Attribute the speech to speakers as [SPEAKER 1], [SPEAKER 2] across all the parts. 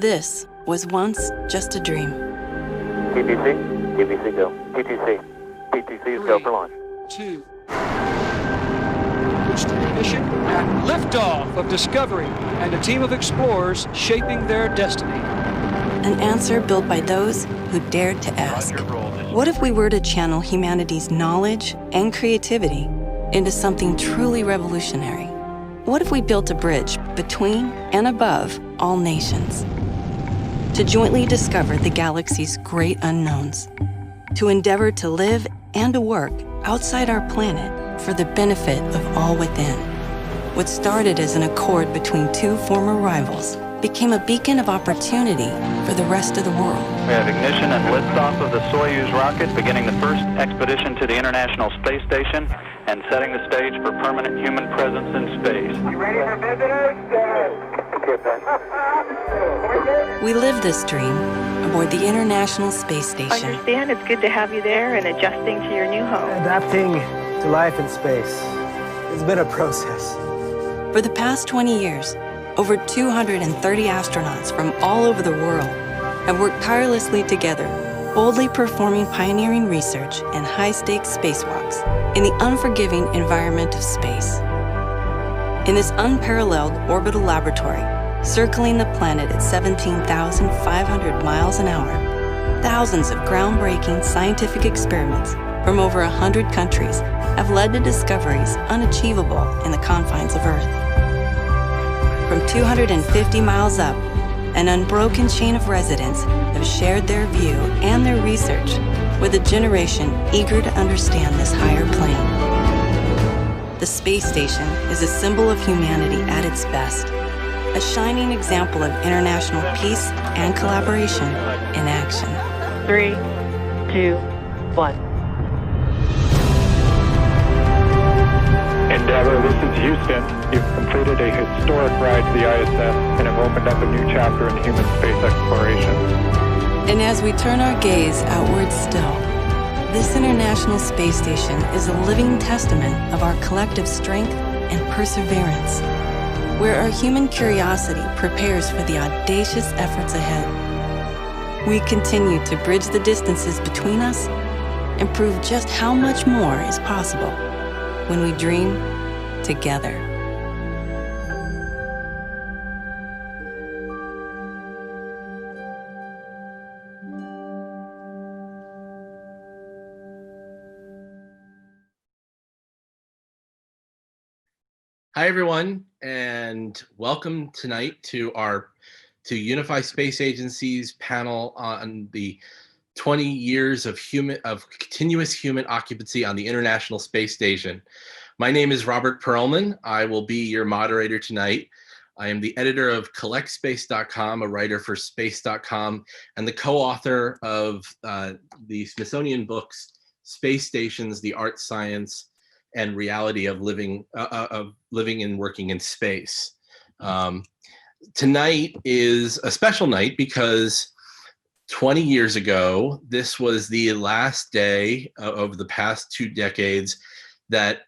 [SPEAKER 1] This was once just a dream.
[SPEAKER 2] TTC go. TTC is go for launch.
[SPEAKER 3] 2. Booster ignition and liftoff of Discovery and a team of explorers shaping their destiny.
[SPEAKER 1] An answer built by those who dared to ask, what if we were to channel humanity's knowledge and creativity into something truly revolutionary? What if we built a bridge between and above all nations? To jointly discover the galaxy's great unknowns, to endeavor to live and to work outside our planet for the benefit of all within. What started as an accord between two former rivals became a beacon of opportunity for the rest of the world.
[SPEAKER 4] We have ignition and liftoff of the Soyuz rocket, beginning the first expedition to the International Space Station and setting the stage for permanent human presence in space.
[SPEAKER 2] You ready for visitors?
[SPEAKER 1] We live this dream aboard the International Space
[SPEAKER 5] I
[SPEAKER 1] Station.
[SPEAKER 5] understand it's good to have you there and adjusting to your new home.
[SPEAKER 6] Adapting to life in space. It's been a process.
[SPEAKER 1] For the past 20 years, over 230 astronauts from all over the world have worked tirelessly together, boldly performing pioneering research and high-stakes spacewalks in the unforgiving environment of space. In this unparalleled orbital laboratory, circling the planet at 17,500 miles an hour, thousands of groundbreaking scientific experiments from over 100 countries have led to discoveries unachievable in the confines of Earth. From 250 miles up, an unbroken chain of residents have shared their view and their research with a generation eager to understand this higher plane. The space station is a symbol of humanity at its best, a shining example of international peace and collaboration in action.
[SPEAKER 5] 3, 2, 1.
[SPEAKER 7] Endeavour, this is Houston. You've completed a historic ride to the ISS and have opened up a new chapter in human space exploration.
[SPEAKER 1] And as we turn our gaze outward still, this International Space Station is a living testament of our collective strength and perseverance, where our human curiosity prepares for the audacious efforts ahead. We continue to bridge the distances between us and prove just how much more is possible when we dream together.
[SPEAKER 8] Hi, everyone, and welcome tonight to Unify Space Agency's panel on the 20 years of continuous human occupancy on the International Space Station. My name is Robert Pearlman. I will be your moderator tonight. I am the editor of CollectSpace.com, a writer for Space.com, and the co-author of the Smithsonian books, Space Stations, The Art, Science, and Reality of Living and Working in Space. Tonight is a special night because 20 years ago, this was the last day of the past 2 decades that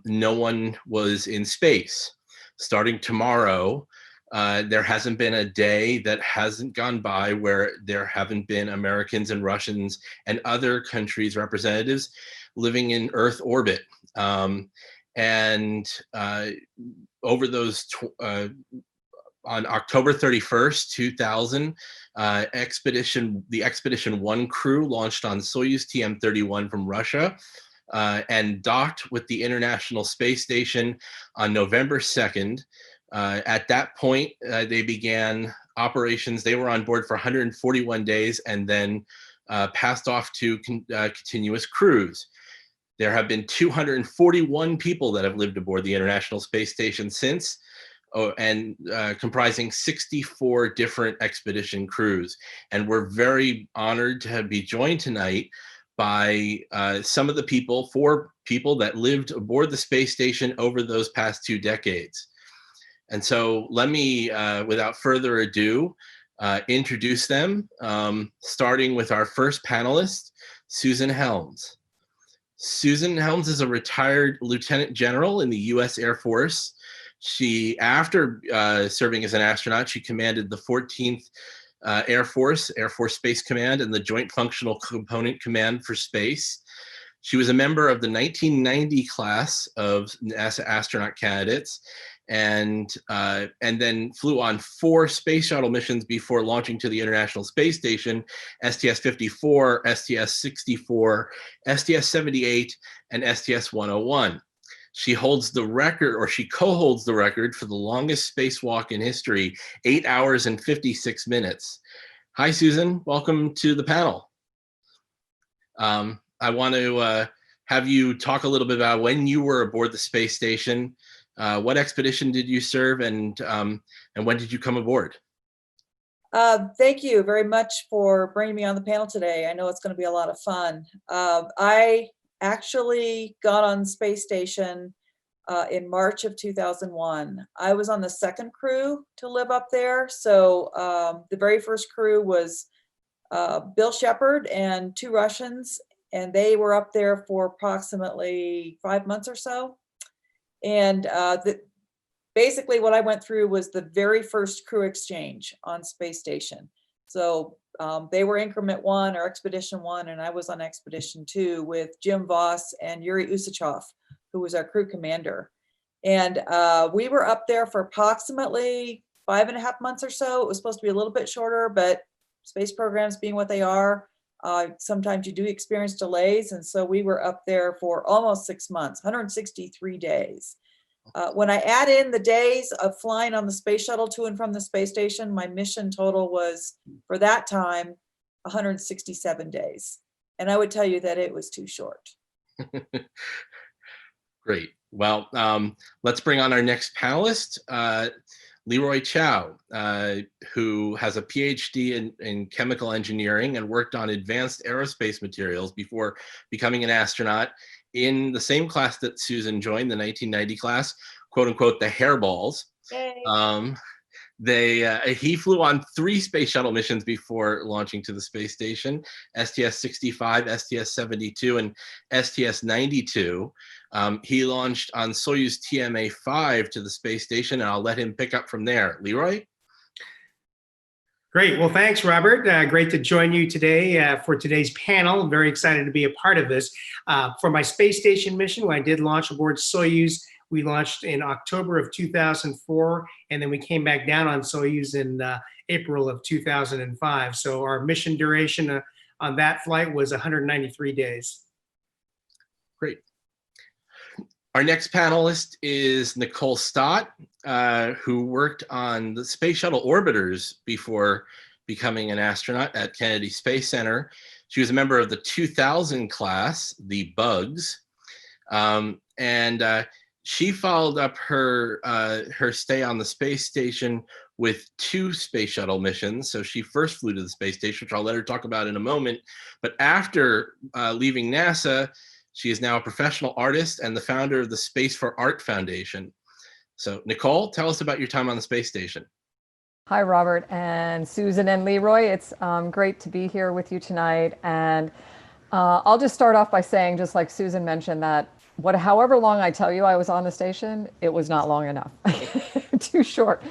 [SPEAKER 8] no one was in space. Starting tomorrow, there hasn't been a day that hasn't gone by where there haven't been Americans and Russians and other countries' representatives living in Earth orbit. Over those on October 31st, 2000, the Expedition 1 crew launched on Soyuz TM-31 from Russia and docked with the International Space Station on November 2nd. At that point, they began operations. They were on board for 141 days and then passed off to continuous cruise. There have been 241 people that have lived aboard the International Space Station since, and comprising 64 different expedition crews. And we're very honored to be joined tonight by some of the people, 4 people that lived aboard the space station over those past 2 decades. And so let me, without further ado, introduce them, starting with our first panelist, Susan Helms. Susan Helms is a retired lieutenant general in the U.S. Air Force. After serving as an astronaut, she commanded the 14th Air Force Space Command, and the Joint Functional Component Command for Space. She was a member of the 1990 class of NASA astronaut candidates, and then flew on 4 space shuttle missions before launching to the International Space Station: STS-54, STS-64, STS-78, and STS-101. She holds the record, or she co-holds the record for the longest spacewalk in history, 8 hours and 56 minutes. Hi, Susan. Welcome to the panel. I want to have you talk a little bit about when you were aboard the space station. What expedition did you serve, and when did you come aboard?
[SPEAKER 9] Thank you very much for bringing me on the panel today. I know it's going to be a lot of fun. I actually got on the space station in March of 2001. I was on the second crew to live up there. So the very first crew was Bill Shepard and 2 Russians, and they were up there for approximately 5 months or so. And basically what I went through was the very first crew exchange on space station. So they were increment 1 or expedition 1, and I was on expedition 2 with Jim Voss and Yuri Usachov, who was our crew commander. And we were up there for approximately 5.5 months or so. It was supposed to be a little bit shorter, but space programs being what they are, sometimes you do experience delays. And so we were up there for almost 6 months, 163 days. When I add in the days of flying on the space shuttle to and from the space station, my mission total was, for that time, 167 days. And I would tell you that it was too short.
[SPEAKER 8] Great. Well, let's bring on our next panelist, Leroy Chiao, who has a PhD in chemical engineering and worked on advanced aerospace materials before becoming an astronaut in the same class that Susan joined, the 1990 class, quote unquote, the hairballs. He flew on 3 space shuttle missions before launching to the space station: STS-65, STS-72, and STS-92. He launched on Soyuz TMA-5 to the space station, and I'll let him pick up from there. Leroy?
[SPEAKER 10] Great. Well, thanks, Robert. Great to join you today for today's panel. Very excited to be a part of this. For my space station mission, when I did launch aboard Soyuz, we launched in October of 2004, and then we came back down on Soyuz in April of 2005. So our mission duration on that flight was 193 days.
[SPEAKER 8] Great. Our next panelist is Nicole Stott, who worked on the space shuttle orbiters before becoming an astronaut at Kennedy Space Center. She was a member of the 2000 class, the Bugs, and she followed up her stay on the space station with 2 space shuttle missions. So she first flew to the space station, which I'll let her talk about in a moment. But after leaving NASA, she is now a professional artist and the founder of the Space for Art Foundation. So Nicole, tell us about your time on the space station.
[SPEAKER 11] Hi, Robert and Susan and Leroy. It's great to be here with you tonight. And I'll just start off by saying, just like Susan mentioned, that however long I tell you I was on the station, it was not long enough, too short.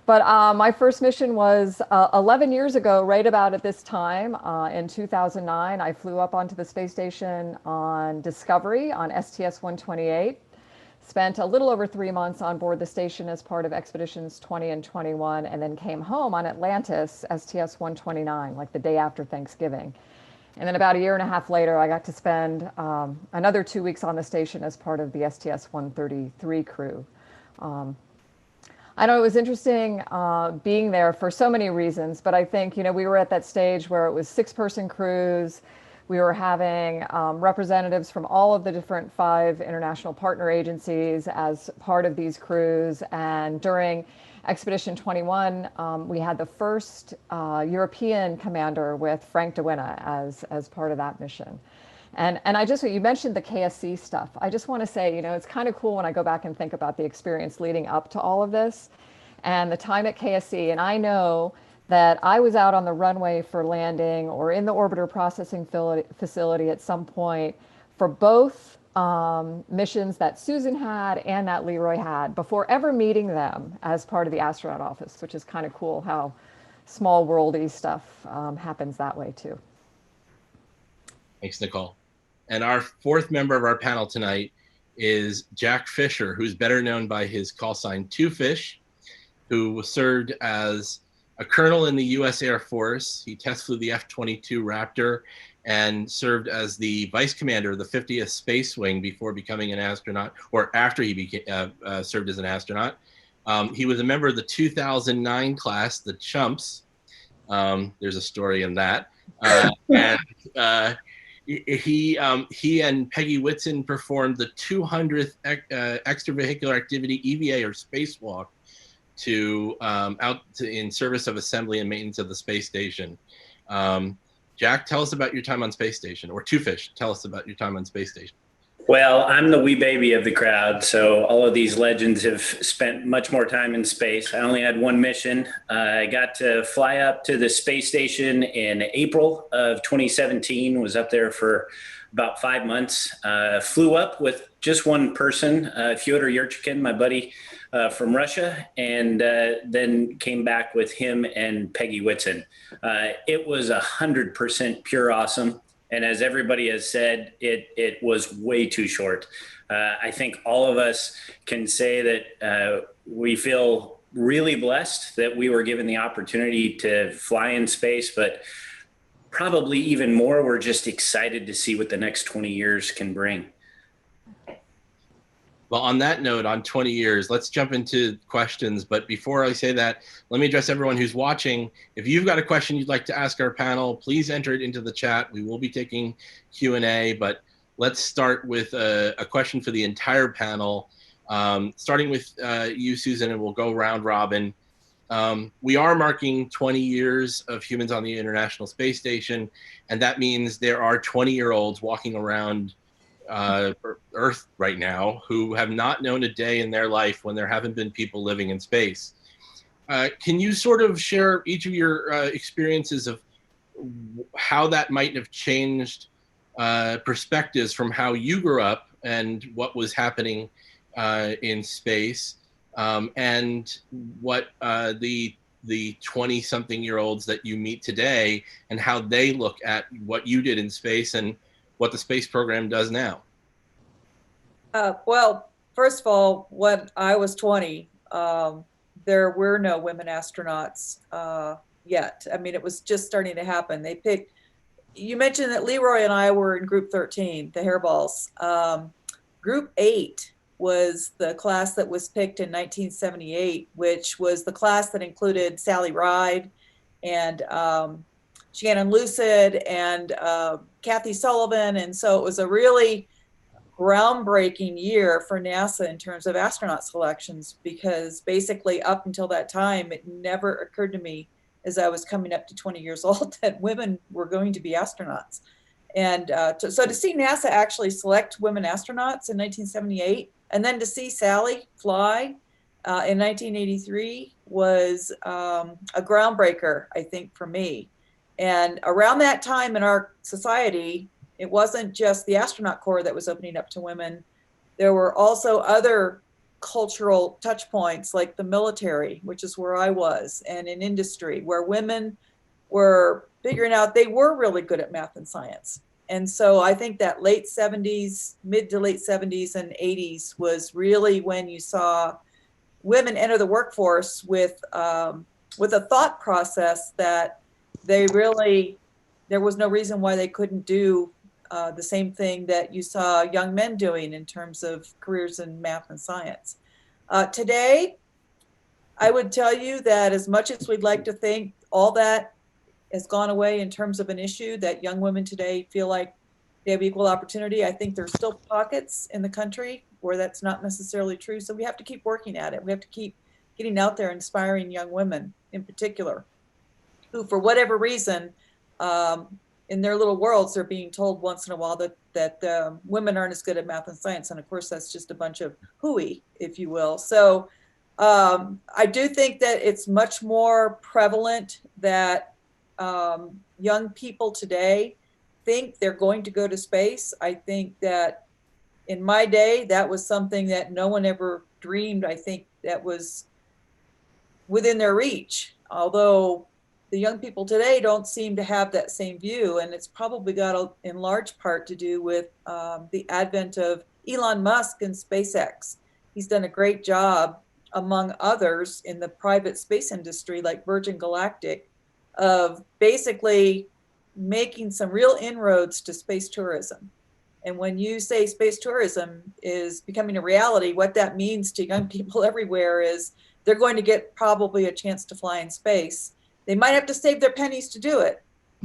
[SPEAKER 11] But my first mission was 11 years ago, right about at this time, in 2009. I flew up onto the space station on Discovery on STS-128, spent a little over 3 months on board the station as part of Expeditions 20 and 21, and then came home on Atlantis, STS-129, like the day after Thanksgiving. And then about a year and a half later, I got to spend another 2 weeks on the station as part of the STS-133 crew. I know it was interesting being there for so many reasons, but I think, we were at that stage where it was 6-person crews. We were having representatives from all of the different 5 international partner agencies as part of these crews. And during Expedition 21, we had the first European commander with Frank DeWinna as part of that mission. And you mentioned the KSC stuff. I just want to say, it's kind of cool when I go back and think about the experience leading up to all of this and the time at KSC. And I know that I was out on the runway for landing or in the orbiter processing facility at some point for both missions that Susan had and that Leroy had before ever meeting them as part of the astronaut office, which is kind of cool how small worldy stuff happens that way too.
[SPEAKER 8] Thanks, Nicole. And our fourth member of our panel tonight is Jack Fischer, who's better known by his call sign Two Fish, who served as a colonel in the U.S. Air Force. He test flew the F-22 Raptor and served as the vice commander of the 50th Space Wing before becoming an astronaut, or after he served as an astronaut. He was a member of the 2009 class, the Chumps. There's a story in that. He and Peggy Whitson performed the 200th extravehicular activity EVA or spacewalk in service of assembly and maintenance of the space station. Jack, tell us about your time on space station, or Two Fish, tell us about your time on space station.
[SPEAKER 12] Well, I'm the wee baby of the crowd, so all of these legends have spent much more time in space. I only had one mission. I got to fly up to the space station in April of 2017, was up there for about 5 months. Flew up with just one person, Fyodor Yurchkin, my buddy from Russia, and then came back with him and Peggy Whitson. It was 100% pure awesome. And as everybody has said, it was way too short. I think all of us can say that we feel really blessed that we were given the opportunity to fly in space, but probably even more, we're just excited to see what the next 20 years can bring.
[SPEAKER 8] Well, on that note, on 20 years, let's jump into questions. But before I say that, let me address everyone who's watching. If you've got a question you'd like to ask our panel, please enter it into the chat. We will be taking Q&A, but let's start with a question for the entire panel. Starting with you, Susan, and we'll go round robin. We are marking 20 years of humans on the International Space Station, and that means there are 20-year-olds walking around Earth right now who have not known a day in their life when there haven't been people living in space. Can you sort of share each of your experiences of how that might have changed perspectives from how you grew up and what was happening in space, and what the 20-something-year-olds that you meet today and how they look at what you did in space and what the space program does now?
[SPEAKER 9] Well, first of all, when I was 20, there were no women astronauts yet. I mean, it was just starting to happen. They picked, you mentioned that Leroy and I were in group 13, the hairballs. Group 8 was the class that was picked in 1978, which was the class that included Sally Ride and Shannon Lucid and Kathy Sullivan. And so it was a really groundbreaking year for NASA in terms of astronaut selections, because basically up until that time, it never occurred to me as I was coming up to 20 years old that women were going to be astronauts. And so to see NASA actually select women astronauts in 1978, and then to see Sally fly in 1983 was a groundbreaker, I think, for me. And around that time in our society, it wasn't just the astronaut corps that was opening up to women. There were also other cultural touch points like the military, which is where I was, and in industry, where women were figuring out they were really good at math and science. And so I think that late 70s, mid to late 70s and 80s was really when you saw women enter the workforce with a thought process that they really, there was no reason why they couldn't do the same thing that you saw young men doing in terms of careers in math and science. Today, I would tell you that as much as we'd like to think all that has gone away in terms of an issue that young women today feel like they have equal opportunity, I think there's still pockets in the country where that's not necessarily true. So we have to keep working at it. We have to keep getting out there, inspiring young women in particular, who for whatever reason, in their little worlds, they're being told once in a while that women aren't as good at math and science. And of course, that's just a bunch of hooey, if you will. So I do think that it's much more prevalent that young people today think they're going to go to space. I think that in my day, that was something that no one ever dreamed. I think that was within their reach, although the young people today don't seem to have that same view. And it's probably got in large part to do with the advent of Elon Musk and SpaceX. He's done a great job, among others, in the private space industry, like Virgin Galactic, of basically making some real inroads to space tourism. And when you say space tourism is becoming a reality, what that means to young people everywhere is they're going to get probably a chance to fly in space. They might have to save their pennies to do it,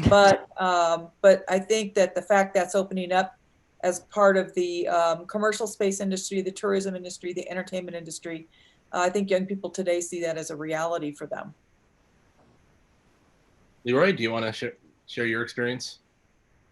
[SPEAKER 9] but I think that the fact that's opening up as part of the commercial space industry, the tourism industry, the entertainment industry, I think young people today see that as a reality for them.
[SPEAKER 8] Leroy, do you want to share your experience?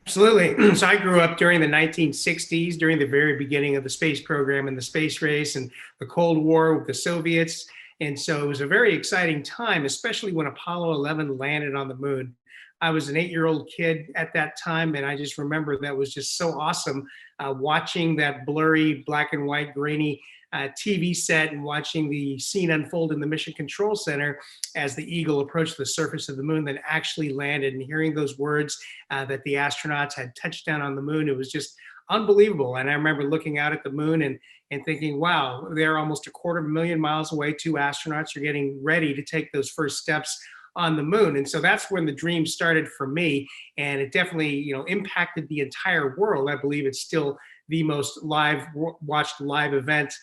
[SPEAKER 10] Absolutely. So I grew up during the 1960s, during the very beginning of the space program and the space race and the Cold War with the Soviets. And so it was a very exciting time, especially when Apollo 11 landed on the moon. I was an 8-year-old kid at that time, and I just remember that was just so awesome, watching that blurry, black and white, grainy TV set and watching the scene unfold in the Mission Control Center as the Eagle approached the surface of the moon, then actually landed, and hearing those words that the astronauts had touched down on the moon. It was just unbelievable. And I remember looking out at the moon and thinking, wow, they're almost 250,000 miles away. 2 astronauts are getting ready to take those first steps on the moon. And so that's when the dream started for me. And it definitely, impacted the entire world. I believe it's still the most watched live event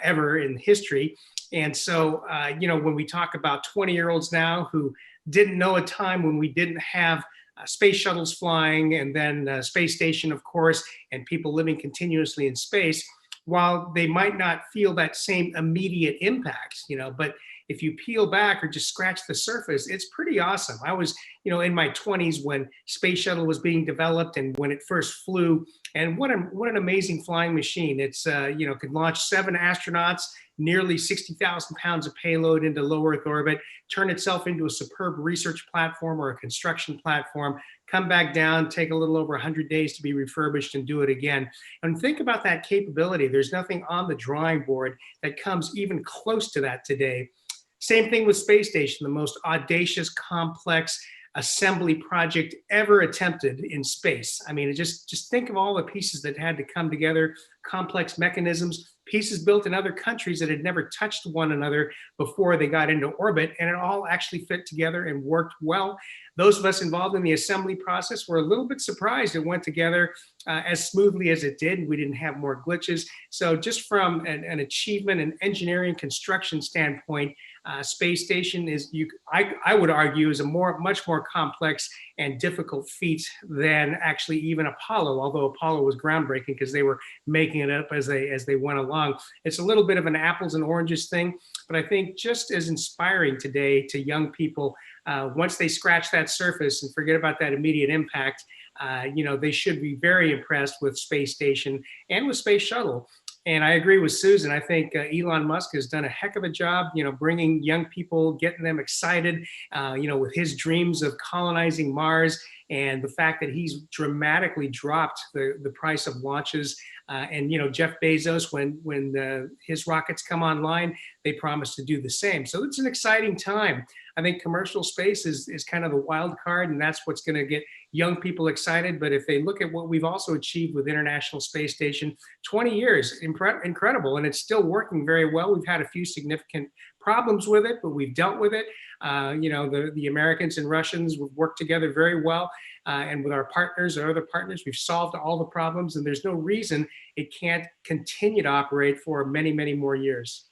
[SPEAKER 10] ever in history. And so, when we talk about 20-year-olds now who didn't know a time when we didn't have space shuttles flying, and then space station, of course, and people living continuously in space, while they might not feel that same immediate impact, but if you peel back or just scratch the surface, it's pretty awesome. I was, in my 20s when Space Shuttle was being developed and when it first flew, and what an amazing flying machine. It's, could launch 7 astronauts, nearly 60,000 pounds of payload into low Earth orbit, turn itself into a superb research platform or a construction platform, come back down, take a little over 100 days to be refurbished and do it again. And think about that capability. There's nothing on the drawing board that comes even close to that today. Same thing with Space Station, the most audacious, complex assembly project ever attempted in space. I mean, just think of all the pieces that had to come together, complex mechanisms, pieces built in other countries that had never touched one another before they got into orbit, and it all actually fit together and worked well. Those of us involved in the assembly process were a little bit surprised it went together as smoothly as it did. We didn't have more glitches. So just from an achievement and engineering construction standpoint, Space Station is, I would argue, is a much more complex and difficult feat than actually even Apollo, although Apollo was groundbreaking because they were making it up as they went along. It's a little bit of an apples and oranges thing, but I think just as inspiring today to young people, once they scratch that surface and forget about that immediate impact, they should be very impressed with Space Station and with Space Shuttle. And I agree with Susan. I think Elon Musk has done a heck of a job, bringing young people, getting them excited, with his dreams of colonizing Mars, and the fact that he's dramatically dropped the price of launches. And Jeff Bezos, when his rockets come online, they promise to do the same. So it's an exciting time. I think commercial space is kind of the wild card, and that's what's going to get young people excited. But if they look at what we've also achieved with International Space Station, 20 years, incredible, and it's still working very well. We've had a few significant problems with it, but we've dealt with it. The Americans and Russians have worked together very well, and with our partners, our other partners, we've solved all the problems, and there's no reason it can't continue to operate for many, many more years.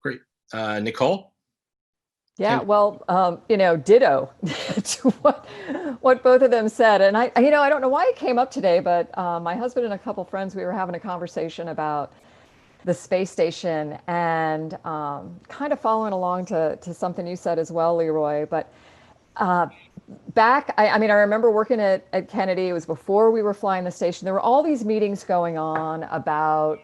[SPEAKER 8] Great. Nicole?
[SPEAKER 11] Yeah, well, ditto to what both of them said. And I don't know why it came up today, but my husband and a couple friends, we were having a conversation about the space station and kind of following along to something you said as well, Leroy. But I remember working at Kennedy. It was before we were flying the station. There were all these meetings going on about,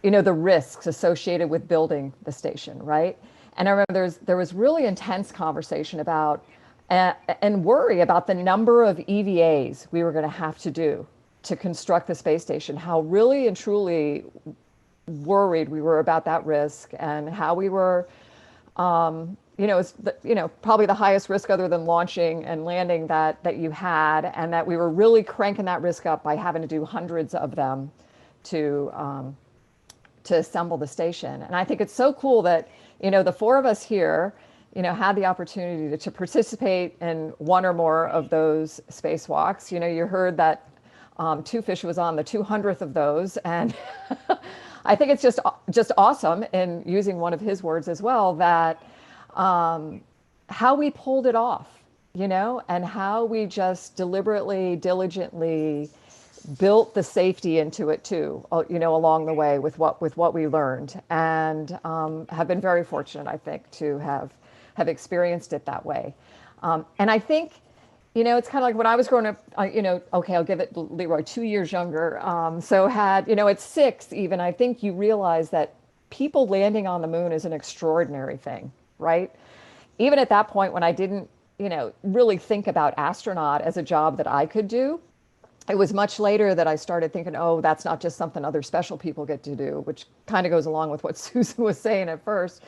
[SPEAKER 11] the risks associated with building the station, right? And I remember there was really intense conversation about and worry about the number of EVAs we were going to have to do to construct the space station, how really and truly worried we were about that risk, and how we were, it's probably the highest risk other than launching and landing that you had, and that we were really cranking that risk up by having to do hundreds of them to assemble the station. And I think it's so cool that, the four of us here, had the opportunity to participate in one or more of those spacewalks. You heard that Two Fish was on the 200th of those, and I think it's just awesome, in using one of his words as well, that how we pulled it off, and how we just deliberately, diligently built the safety into it too, along the way with what we learned, and have been very fortunate, I think, to have experienced it that way. And I think, it's kind of like when I was growing up, I'll give it Leroy 2 years younger. So had, at 6 even, I think you realize that people landing on the moon is an extraordinary thing, right? Even at that point when I didn't, really think about astronaut as a job that I could do, it was much later that I started thinking, oh, that's not just something other special people get to do, which kind of goes along with what Susan was saying at first.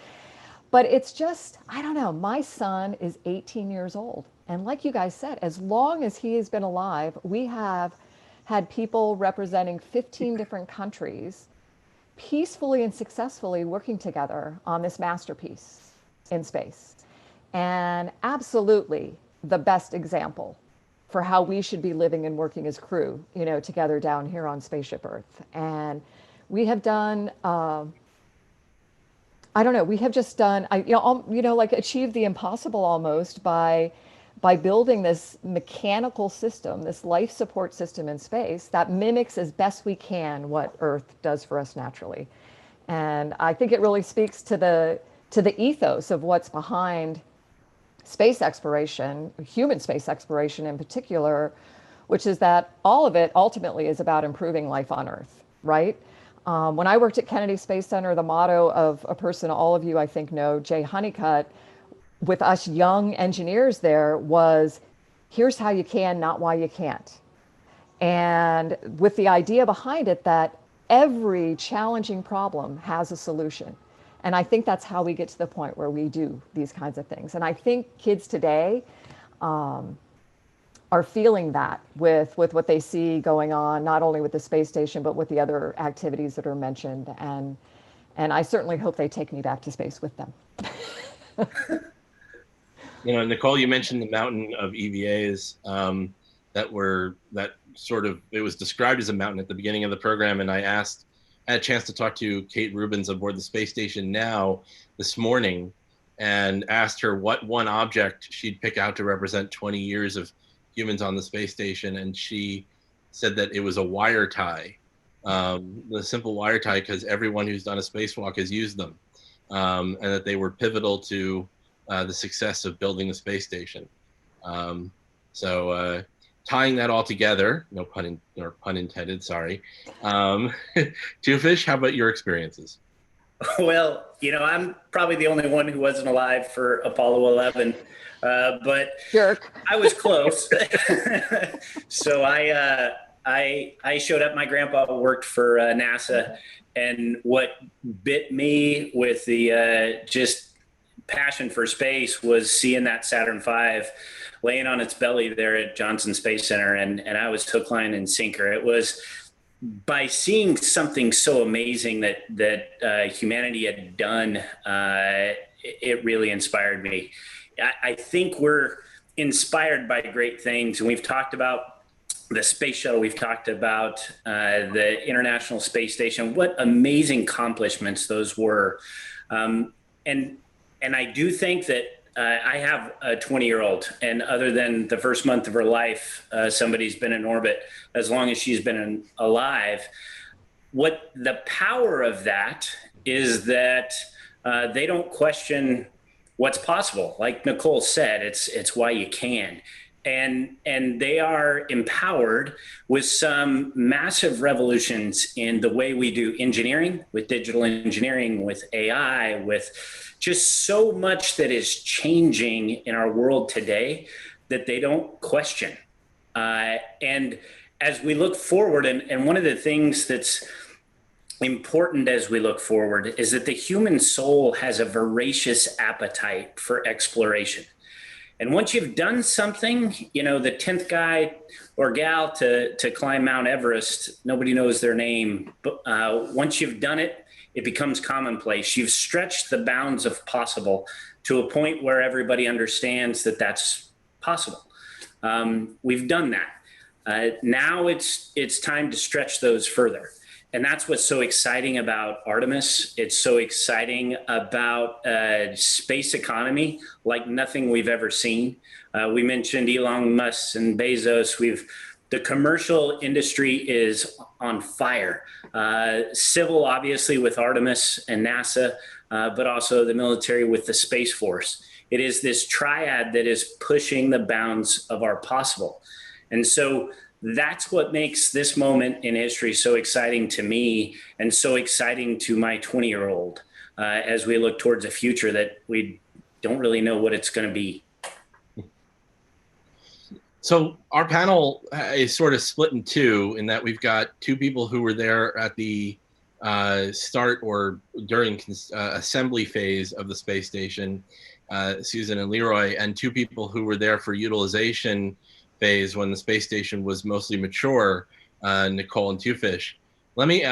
[SPEAKER 11] But it's just, I don't know, my son is 18 years old. And like you guys said, as long as he has been alive, we have had people representing 15 different countries peacefully and successfully working together on this masterpiece in space. And absolutely the best example for how we should be living and working as crew, together down here on Spaceship Earth. And we have done, we have just done, like achieved the impossible almost by building this mechanical system, this life support system in space that mimics as best we can what Earth does for us naturally. And I think it really speaks to the ethos of what's behind space exploration, human space exploration in particular, which is that all of it ultimately is about improving life on Earth, right? When I worked at Kennedy Space Center, the motto of a person all of you I think know, Jay Honeycutt, with us young engineers there was, here's how you can, not why you can't. And with the idea behind it that every challenging problem has a solution. And I think that's how we get to the point where we do these kinds of things. And I think kids today are feeling that with what they see going on, not only with the space station, but with the other activities that are mentioned. And I certainly hope they take me back to space with them.
[SPEAKER 8] Nicole, you mentioned the mountain of EVAs it was described as a mountain at the beginning of the program. And I had a chance to talk to Kate Rubins aboard the space station now this morning, and asked her what one object she'd pick out to represent 20 years of humans on the space station. And she said that it was a wire tie, the simple wire tie, because everyone who's done a spacewalk has used them, and that they were pivotal to the success of building the space station. Tying that all together, no pun intended, sorry. Two Fish, how about your experiences?
[SPEAKER 12] Well, I'm probably the only one who wasn't alive for Apollo 11, but
[SPEAKER 11] jerk.
[SPEAKER 12] I was close. So I showed up. My grandpa worked for NASA, and what bit me with the just passion for space was seeing that Saturn V laying on its belly there at Johnson Space Center, and I was hook, line, and sinker. It was by seeing something so amazing that humanity had done. It really inspired me. I think we're inspired by great things, and we've talked about the space shuttle. We've talked about the International Space Station. What amazing accomplishments those were, and I do think that I have a 20-year-old, and other than the first month of her life, somebody's been in orbit as long as she's been alive. What the power of that is that they don't question what's possible. Like Nicole said, it's why you can. And they are empowered with some massive revolutions in the way we do engineering, with digital engineering, with AI, with just so much that is changing in our world today that they don't question. And as we look forward, and one of the things that's important as we look forward is that the human soul has a voracious appetite for exploration. And once you've done something, the 10th guy or gal to climb Mount Everest, nobody knows their name. But once you've done it, it becomes commonplace. You've stretched the bounds of possible to a point where everybody understands that that's possible. We've done that. Now it's time to stretch those further. And that's what's so exciting about Artemis. It's so exciting about space economy like nothing we've ever seen. We mentioned Elon Musk and Bezos. The commercial industry is on fire. Civil, obviously, with Artemis and NASA, but also the military with the Space Force. It is this triad that is pushing the bounds of our possible. And so that's what makes this moment in history so exciting to me and so exciting to my 20-year-old as we look towards a future that we don't really know what it's going to be.
[SPEAKER 8] So our panel is sort of split in two in that we've got two people who were there at the start or during assembly phase of the space station, Susan and Leroy, and two people who were there for utilization phase when the space station was mostly mature, Nicole and Twofish. Let me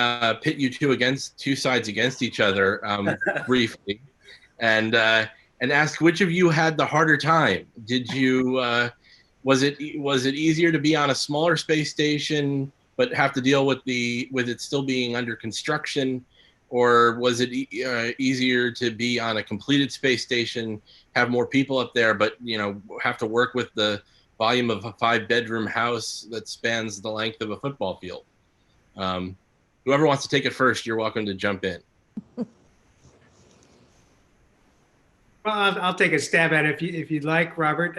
[SPEAKER 8] pit you two sides against each other briefly, and ask which of you had the harder time. Did you was it easier to be on a smaller space station but have to deal with it still being under construction, or was it easier to be on a completed space station, have more people up there, but have to work with the volume of a 5-bedroom house that spans the length of a football field? Whoever wants to take it first, you're welcome to jump in.
[SPEAKER 10] Well, I'll take a stab at it if you'd like, Robert.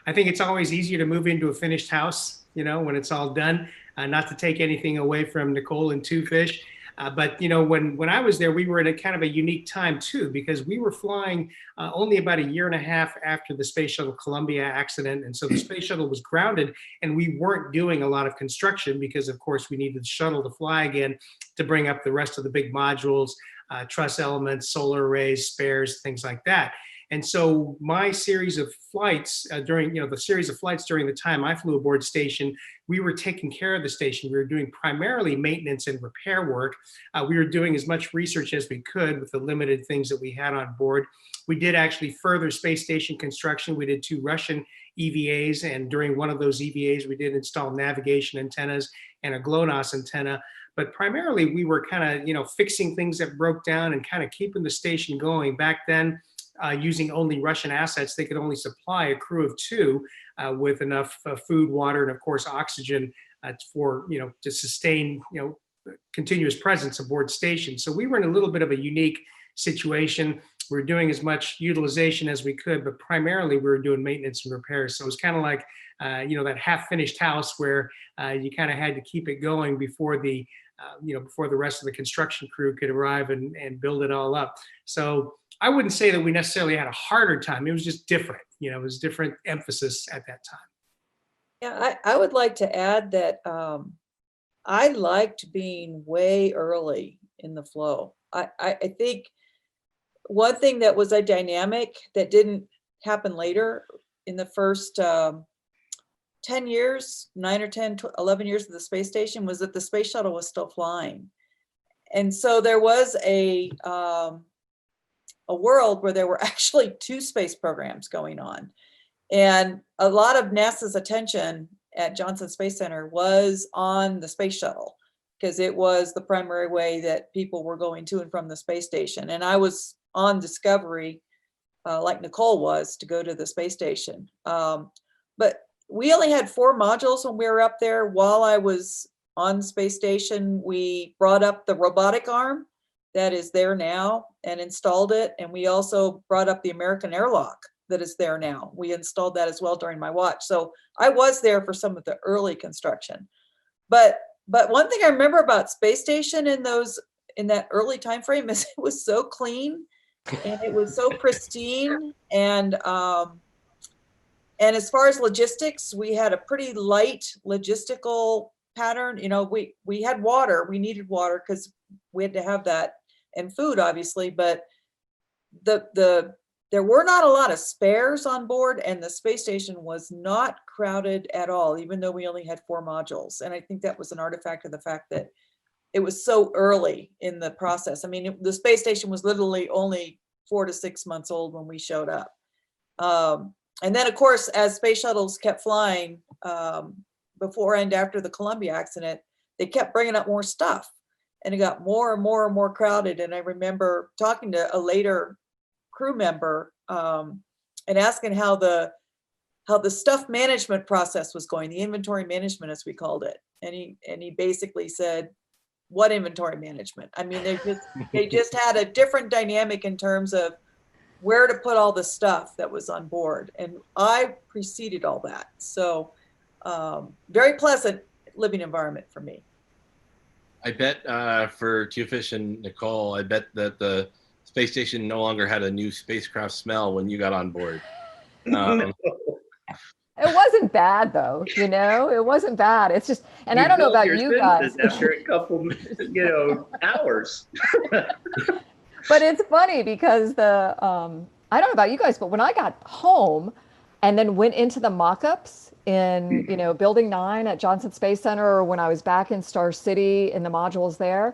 [SPEAKER 10] I think it's always easier to move into a finished house, when it's all done. Not to take anything away from Nicole and Twofish. But when I was there, we were in a kind of a unique time too, because we were flying only about a year and a half after the Space Shuttle Columbia accident. And so the space shuttle was grounded and we weren't doing a lot of construction because of course we needed the shuttle to fly again to bring up the rest of the big modules, truss elements, solar arrays, spares, things like that. And so my series of flights during the time I flew aboard station, we were taking care of the station. We were doing primarily maintenance and repair work. We were doing as much research as we could with the limited things that we had on board. We did actually further space station construction. We did 2 Russian EVAs, and during one of those EVAs, we did install navigation antennas and a GLONASS antenna. But primarily, we were kind of, fixing things that broke down and kind of keeping the station going. Back then, using only Russian assets, they could only supply a crew of 2 with enough food, water, and of course oxygen to sustain continuous presence aboard station. So we were in a little bit of a unique situation. We were doing as much utilization as we could, but primarily we were doing maintenance and repairs. So it was kind of like that half-finished house where you kind of had to keep it going before the rest of the construction crew could arrive and build it all up. So I wouldn't say that we necessarily had a harder time. It was just different. It was different emphasis at that time.
[SPEAKER 9] Yeah, I would like to add that I liked being way early in the flow. I think one thing that was a dynamic that didn't happen later in the first 10 years, 9 or 10, 11 years of the space station was that the space shuttle was still flying. And so there was a world where there were actually 2 space programs going on. And a lot of NASA's attention at Johnson Space Center was on the space shuttle because it was the primary way that people were going to and from the space station. And I was on Discovery, like Nicole was, to go to the space station. But we only had 4 modules when we were up there. While I was on space station, we brought up the robotic arm that is there now and installed it. And we also brought up the American airlock that is there now. We installed that as well during my watch. So I was there for some of the early construction. But one thing I remember about space station in that early time frame is it was so clean and it was so pristine. And as far as logistics, we had a pretty light logistical pattern. You know, we had water, we needed water because we had to have that, and food obviously, but there were not a lot of spares on board, and the space station was not crowded at all, even though we only had 4 modules. And I think that was an artifact of the fact that it was so early in the process. I mean, the space station was literally only 4 to 6 months old when we showed up. And then, of course, as space shuttles kept flying before and after the Columbia accident, they kept bringing up more stuff, and it got more and more and more crowded. And I remember talking to a later crew member and asking how the stuff management process was going, the inventory management, as we called it. And he basically said, what inventory management? I mean, they just had a different dynamic in terms of where to put all the stuff that was on board. And I preceded all that. So very pleasant living environment for me.
[SPEAKER 8] I bet for Twofish and Nicole, I bet that the space station no longer had a new spacecraft smell when you got on board.
[SPEAKER 11] It wasn't bad though, you know, it wasn't bad. It's just, and I don't know about you guys.
[SPEAKER 12] After a couple, hours.
[SPEAKER 11] But it's funny because I don't know about you guys, but when I got home and then went into the mock-ups in, Building 9 at Johnson Space Center, or when I was back in Star City in the modules there,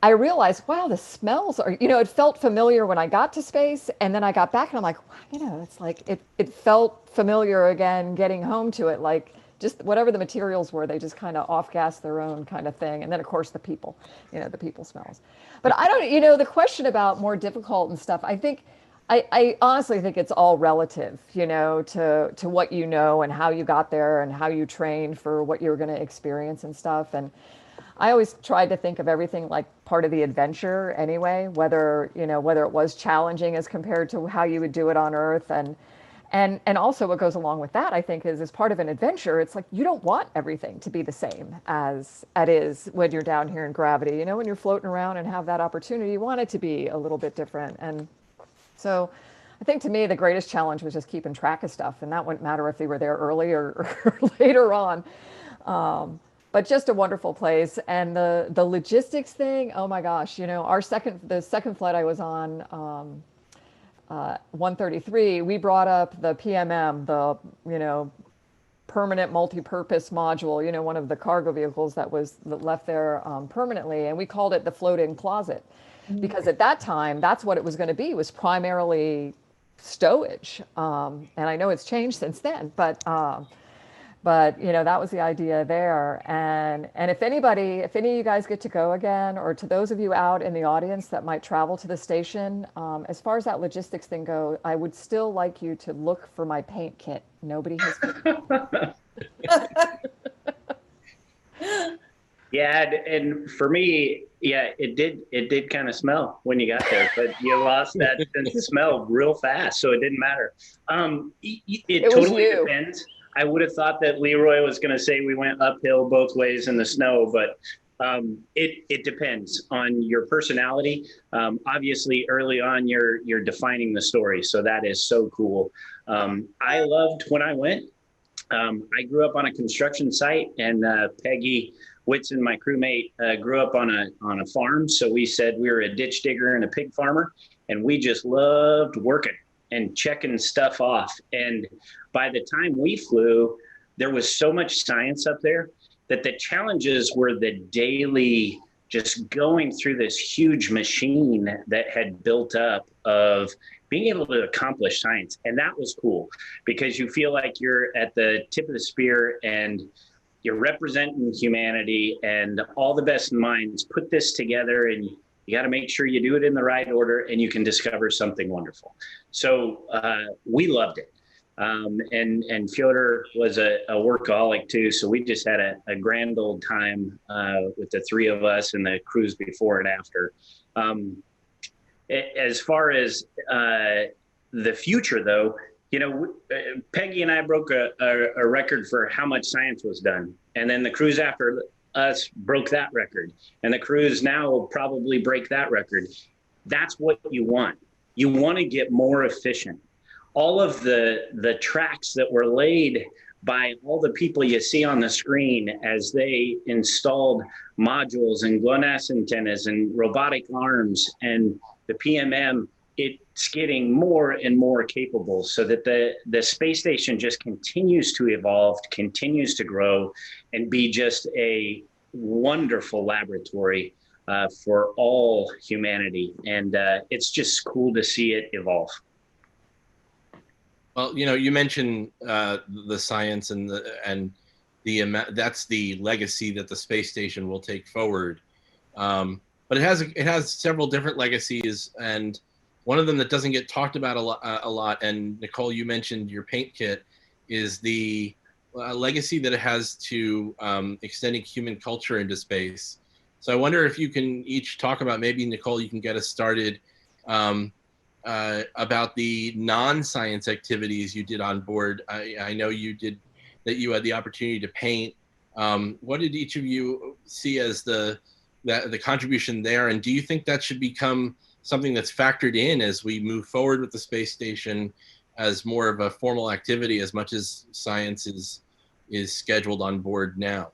[SPEAKER 11] I realized, wow, the smells are, it felt familiar when I got to space, and then I got back and I'm like, it's like, it felt familiar again, getting home to it, like just whatever the materials were, they just kind of off-gas their own kind of thing. And then of course the people, the people smells. But I don't, the question about more difficult and stuff, I honestly think it's all relative, to what you know and how you got there and how you trained for what you were going to experience and stuff. And I always tried to think of everything like part of the adventure anyway, whether it was challenging as compared to how you would do it on Earth. And also what goes along with that, I think, is as part of an adventure, it's like you don't want everything to be the same as it is when you're down here in gravity. When you're floating around and have that opportunity, you want it to be a little bit different. And so I think to me, the greatest challenge was just keeping track of stuff. And that wouldn't matter if they were there early or later on. But just a wonderful place. And the logistics thing, oh my gosh, the second flight I was on, 133, we brought up the PMM, the, permanent multi-purpose module, one of the cargo vehicles that left there permanently. And we called it the floating closet. Because at that time, that's what it was going to be, was primarily stowage. And I know it's changed since then, but that was the idea there. And if any of you guys get to go again, or to those of you out in the audience that might travel to the station, as far as that logistics thing go, I would still like you to look for my paint kit. Nobody has.
[SPEAKER 12] Yeah, and for me, it did kind of smell when you got there, but you lost that sense of smell real fast, so it didn't matter. It totally depends. I would have thought that Leroy was going to say we went uphill both ways in the snow, but it depends on your personality. Obviously, early on, you're defining the story, so that is so cool. I loved when I went. I grew up on a construction site, and Peggy Whitson, my crewmate, grew up on a farm. So we said we were a ditch digger and a pig farmer, and we just loved working and checking stuff off. And by the time we flew, there was so much science up there that the challenges were the daily, just going through this huge machine that had built up of being able to accomplish science. And that was cool because you feel like you're at the tip of the spear and you're representing humanity, and all the best minds put this together, and you got to make sure you do it in the right order, and you can discover something wonderful. So we loved it. And Fyodor was a workaholic too. So we just had a grand old time with the three of us and the crews before and after. As far as the future though, Peggy and I broke a record for how much science was done. And then the crews after us broke that record. And the crews now will probably break that record. That's what you want. You want to get more efficient. All of the tracks that were laid by all the people you see on the screen as they installed modules and GLONASS antennas and robotic arms and the PMM. It's getting more and more capable, so that the space station just continues to evolve, continues to grow, and be just a wonderful laboratory for all humanity. And it's just cool to see it evolve.
[SPEAKER 8] Well, you mentioned the science and that's the legacy that the space station will take forward. But it has several different legacies, and one of them that doesn't get talked about a lot, and Nicole, you mentioned your paint kit, is the legacy that it has to extending human culture into space. So I wonder if you can each talk about, maybe Nicole, you can get us started, about the non-science activities you did on board. I know you had the opportunity to paint. What did each of you see as the contribution there, and do you think that should become something that's factored in as we move forward with the space station as more of a formal activity, as much as science is scheduled on board now?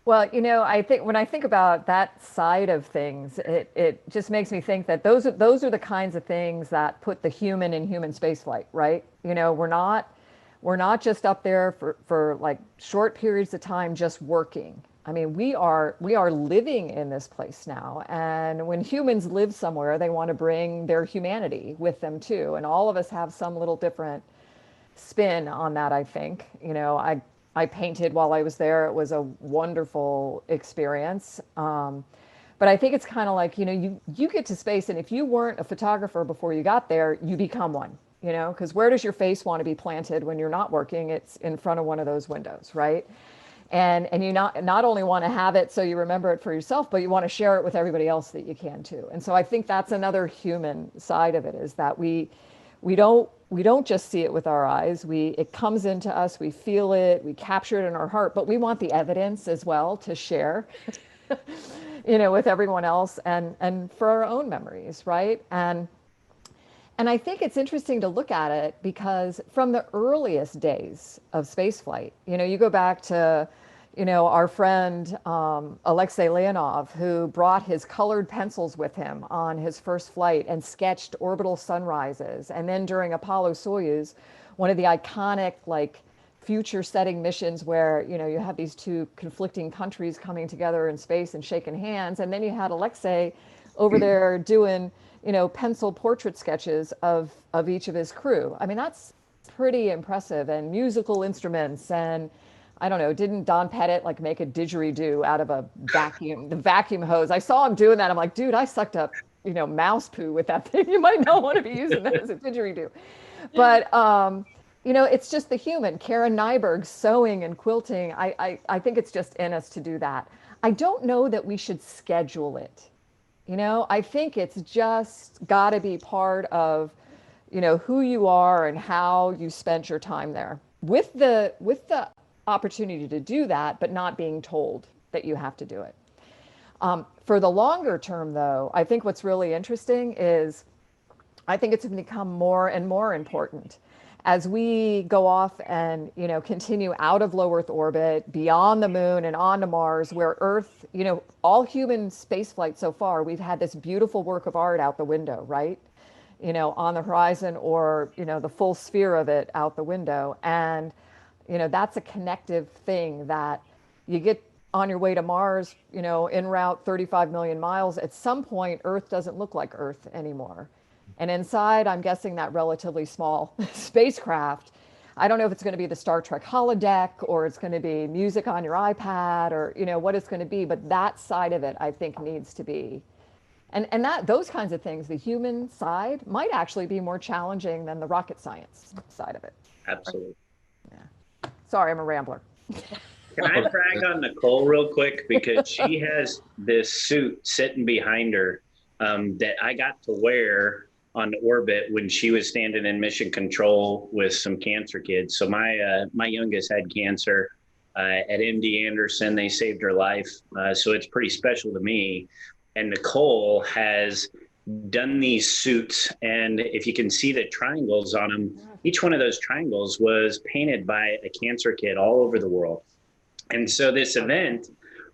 [SPEAKER 11] Well, I think when I think about that side of things, it just makes me think that those are the kinds of things that put the human in human spaceflight, right? We're not just up there for like short periods of time just working. I mean, we are living in this place now, and when humans live somewhere, they want to bring their humanity with them too. And all of us have some little different spin on that, I think. I painted while I was there. It was a wonderful experience. But I think it's kind of like, you get to space, and if you weren't a photographer before you got there, you become one, because where does your face want to be planted when you're not working? It's in front of one of those windows, right? And you not only want to have it so you remember it for yourself, but you want to share it with everybody else that you can too. And so I think that's another human side of it, is that we don't just see it with our eyes. It comes into us, we feel it, we capture it in our heart, but we want the evidence as well to share, with everyone else and for our own memories, right? And I think it's interesting to look at it because from the earliest days of spaceflight, you go back to, our friend Alexei Leonov, who brought his colored pencils with him on his first flight and sketched orbital sunrises. And then during Apollo-Soyuz, one of the iconic future setting missions where, you have these two conflicting countries coming together in space and shaking hands. And then you had Alexei over there doing, pencil portrait sketches of each of his crew. I mean, that's pretty impressive. And musical instruments, and I don't know, didn't Don Pettit make a didgeridoo out of the vacuum hose? I saw him doing that. I'm like, dude, I sucked up, mouse poo with that thing. You might not want to be using that as a didgeridoo. But, it's just the human. Karen Nyberg sewing and quilting. I think it's just in us to do that. I don't know that we should schedule it. I think it's just got to be part of, who you are and how you spent your time there, with the opportunity to do that, but not being told that you have to do it. For the longer term, though, I think what's really interesting is I think it's become more and more important as we go off and, continue out of low Earth orbit, beyond the moon and onto Mars, where Earth, all human spaceflight so far, we've had this beautiful work of art out the window, right? On the horizon, or, the full sphere of it out the window. And, that's a connective thing that you get on your way to Mars, en route 35 million miles. At some point, Earth doesn't look like Earth anymore. And inside, I'm guessing that relatively small spacecraft, I don't know if it's going to be the Star Trek holodeck, or it's going to be music on your iPad, or, what it's going to be. But that side of it, I think, needs to be. And those kinds of things, the human side, might actually be more challenging than the rocket science side of it.
[SPEAKER 12] Absolutely.
[SPEAKER 11] Yeah. Sorry, I'm a rambler.
[SPEAKER 12] Can I brag on Nicole real quick? Because she has this suit sitting behind her that I got to wear on orbit when she was standing in mission control with some cancer kids. So my youngest had cancer at MD Anderson. They saved her life. So it's pretty special to me. And Nicole has done these suits, and if you can see the triangles on them, each one of those triangles was painted by a cancer kid all over the world. And so this event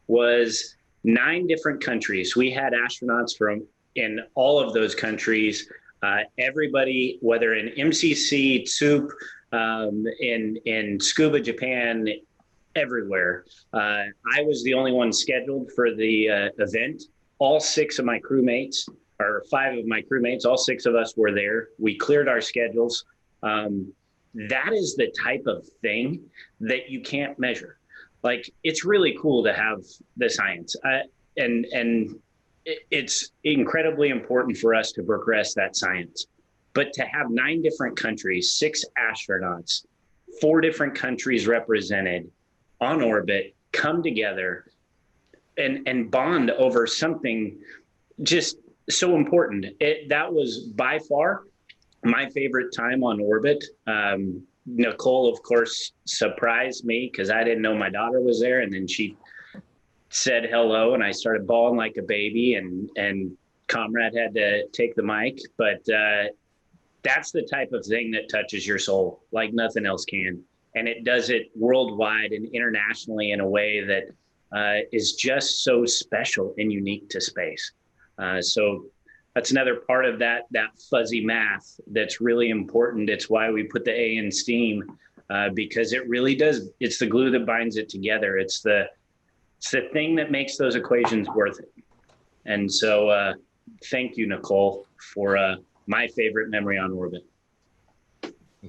[SPEAKER 12] was 9 different countries. We had astronauts from in all of those countries. Everybody, whether in MCC, TSUP, in Scuba Japan, everywhere. I was the only one scheduled for the event. All 6 of my crewmates, or 5 of my crewmates, all 6 of us were there. We cleared our schedules. That is the type of thing that you can't measure. Like, it's really cool to have the science. And it's incredibly important for us to progress that science. But to have 9 different countries, 6 astronauts, 4 different countries represented on orbit, come together and bond over something just so important. That was by far my favorite time on orbit. Nicole, of course, surprised me because I didn't know my daughter was there. And then she said hello and I started bawling like a baby, and Comrade had to take the mic. But that's the type of thing that touches your soul like nothing else can. And it does it worldwide and internationally in a way that is just so special and unique to space. So that's another part of that fuzzy math that's really important. It's why we put the A in STEAM, because it really does. It's the glue that binds it together. It's the thing that makes those equations worth it. And so thank you, Nicole, for my favorite memory on orbit.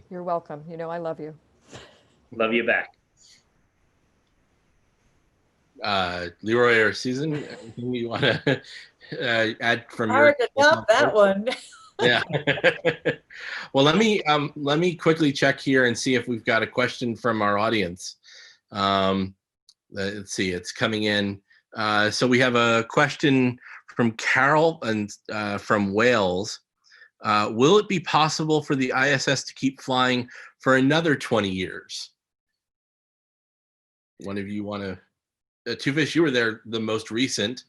[SPEAKER 11] You're welcome. You know I love you.
[SPEAKER 12] Love you back.
[SPEAKER 8] Leroy or Susan, anything you want to add from your?
[SPEAKER 9] Hard to top that one.
[SPEAKER 8] Yeah. Well, let me quickly check here and see if we've got a question from our audience. Let's see, it's coming in. So we have a question from Carol and from Wales. Will it be possible for the ISS to keep flying for another 20 years? One of you want to? Two Fish, you were there the most recent.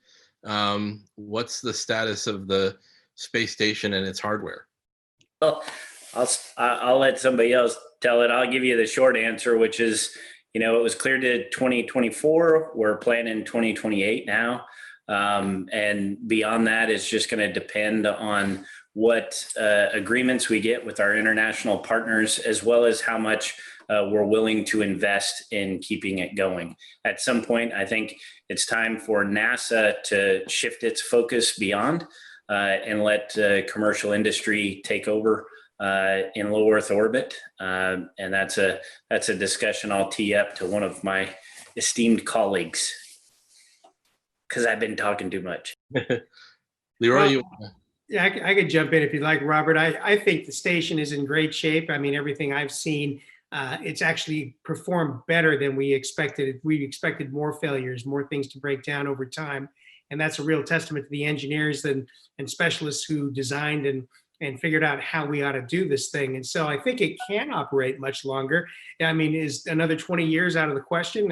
[SPEAKER 8] What's the status of the space station and its hardware?
[SPEAKER 12] Well, I'll let somebody else tell it. I'll give you the short answer, which is, it was cleared to 2024. We're planning 2028 now. And beyond that, it's just going to depend on what agreements we get with our international partners, as well as how much we're willing to invest in keeping it going. At some point, I think it's time for NASA to shift its focus beyond and let commercial industry take over in low Earth orbit. And that's a discussion I'll tee up to one of my esteemed colleagues, because I've been talking too much.
[SPEAKER 8] Leroy,
[SPEAKER 10] yeah, I could jump in if you'd like, Robert. I think the station is in great shape. I mean, everything I've seen, it's actually performed better than we expected. We expected more failures, more things to break down over time. And that's a real testament to the engineers and specialists who designed and figured out how we ought to do this thing. And so I think it can operate much longer. I mean, is another 20 years out of the question?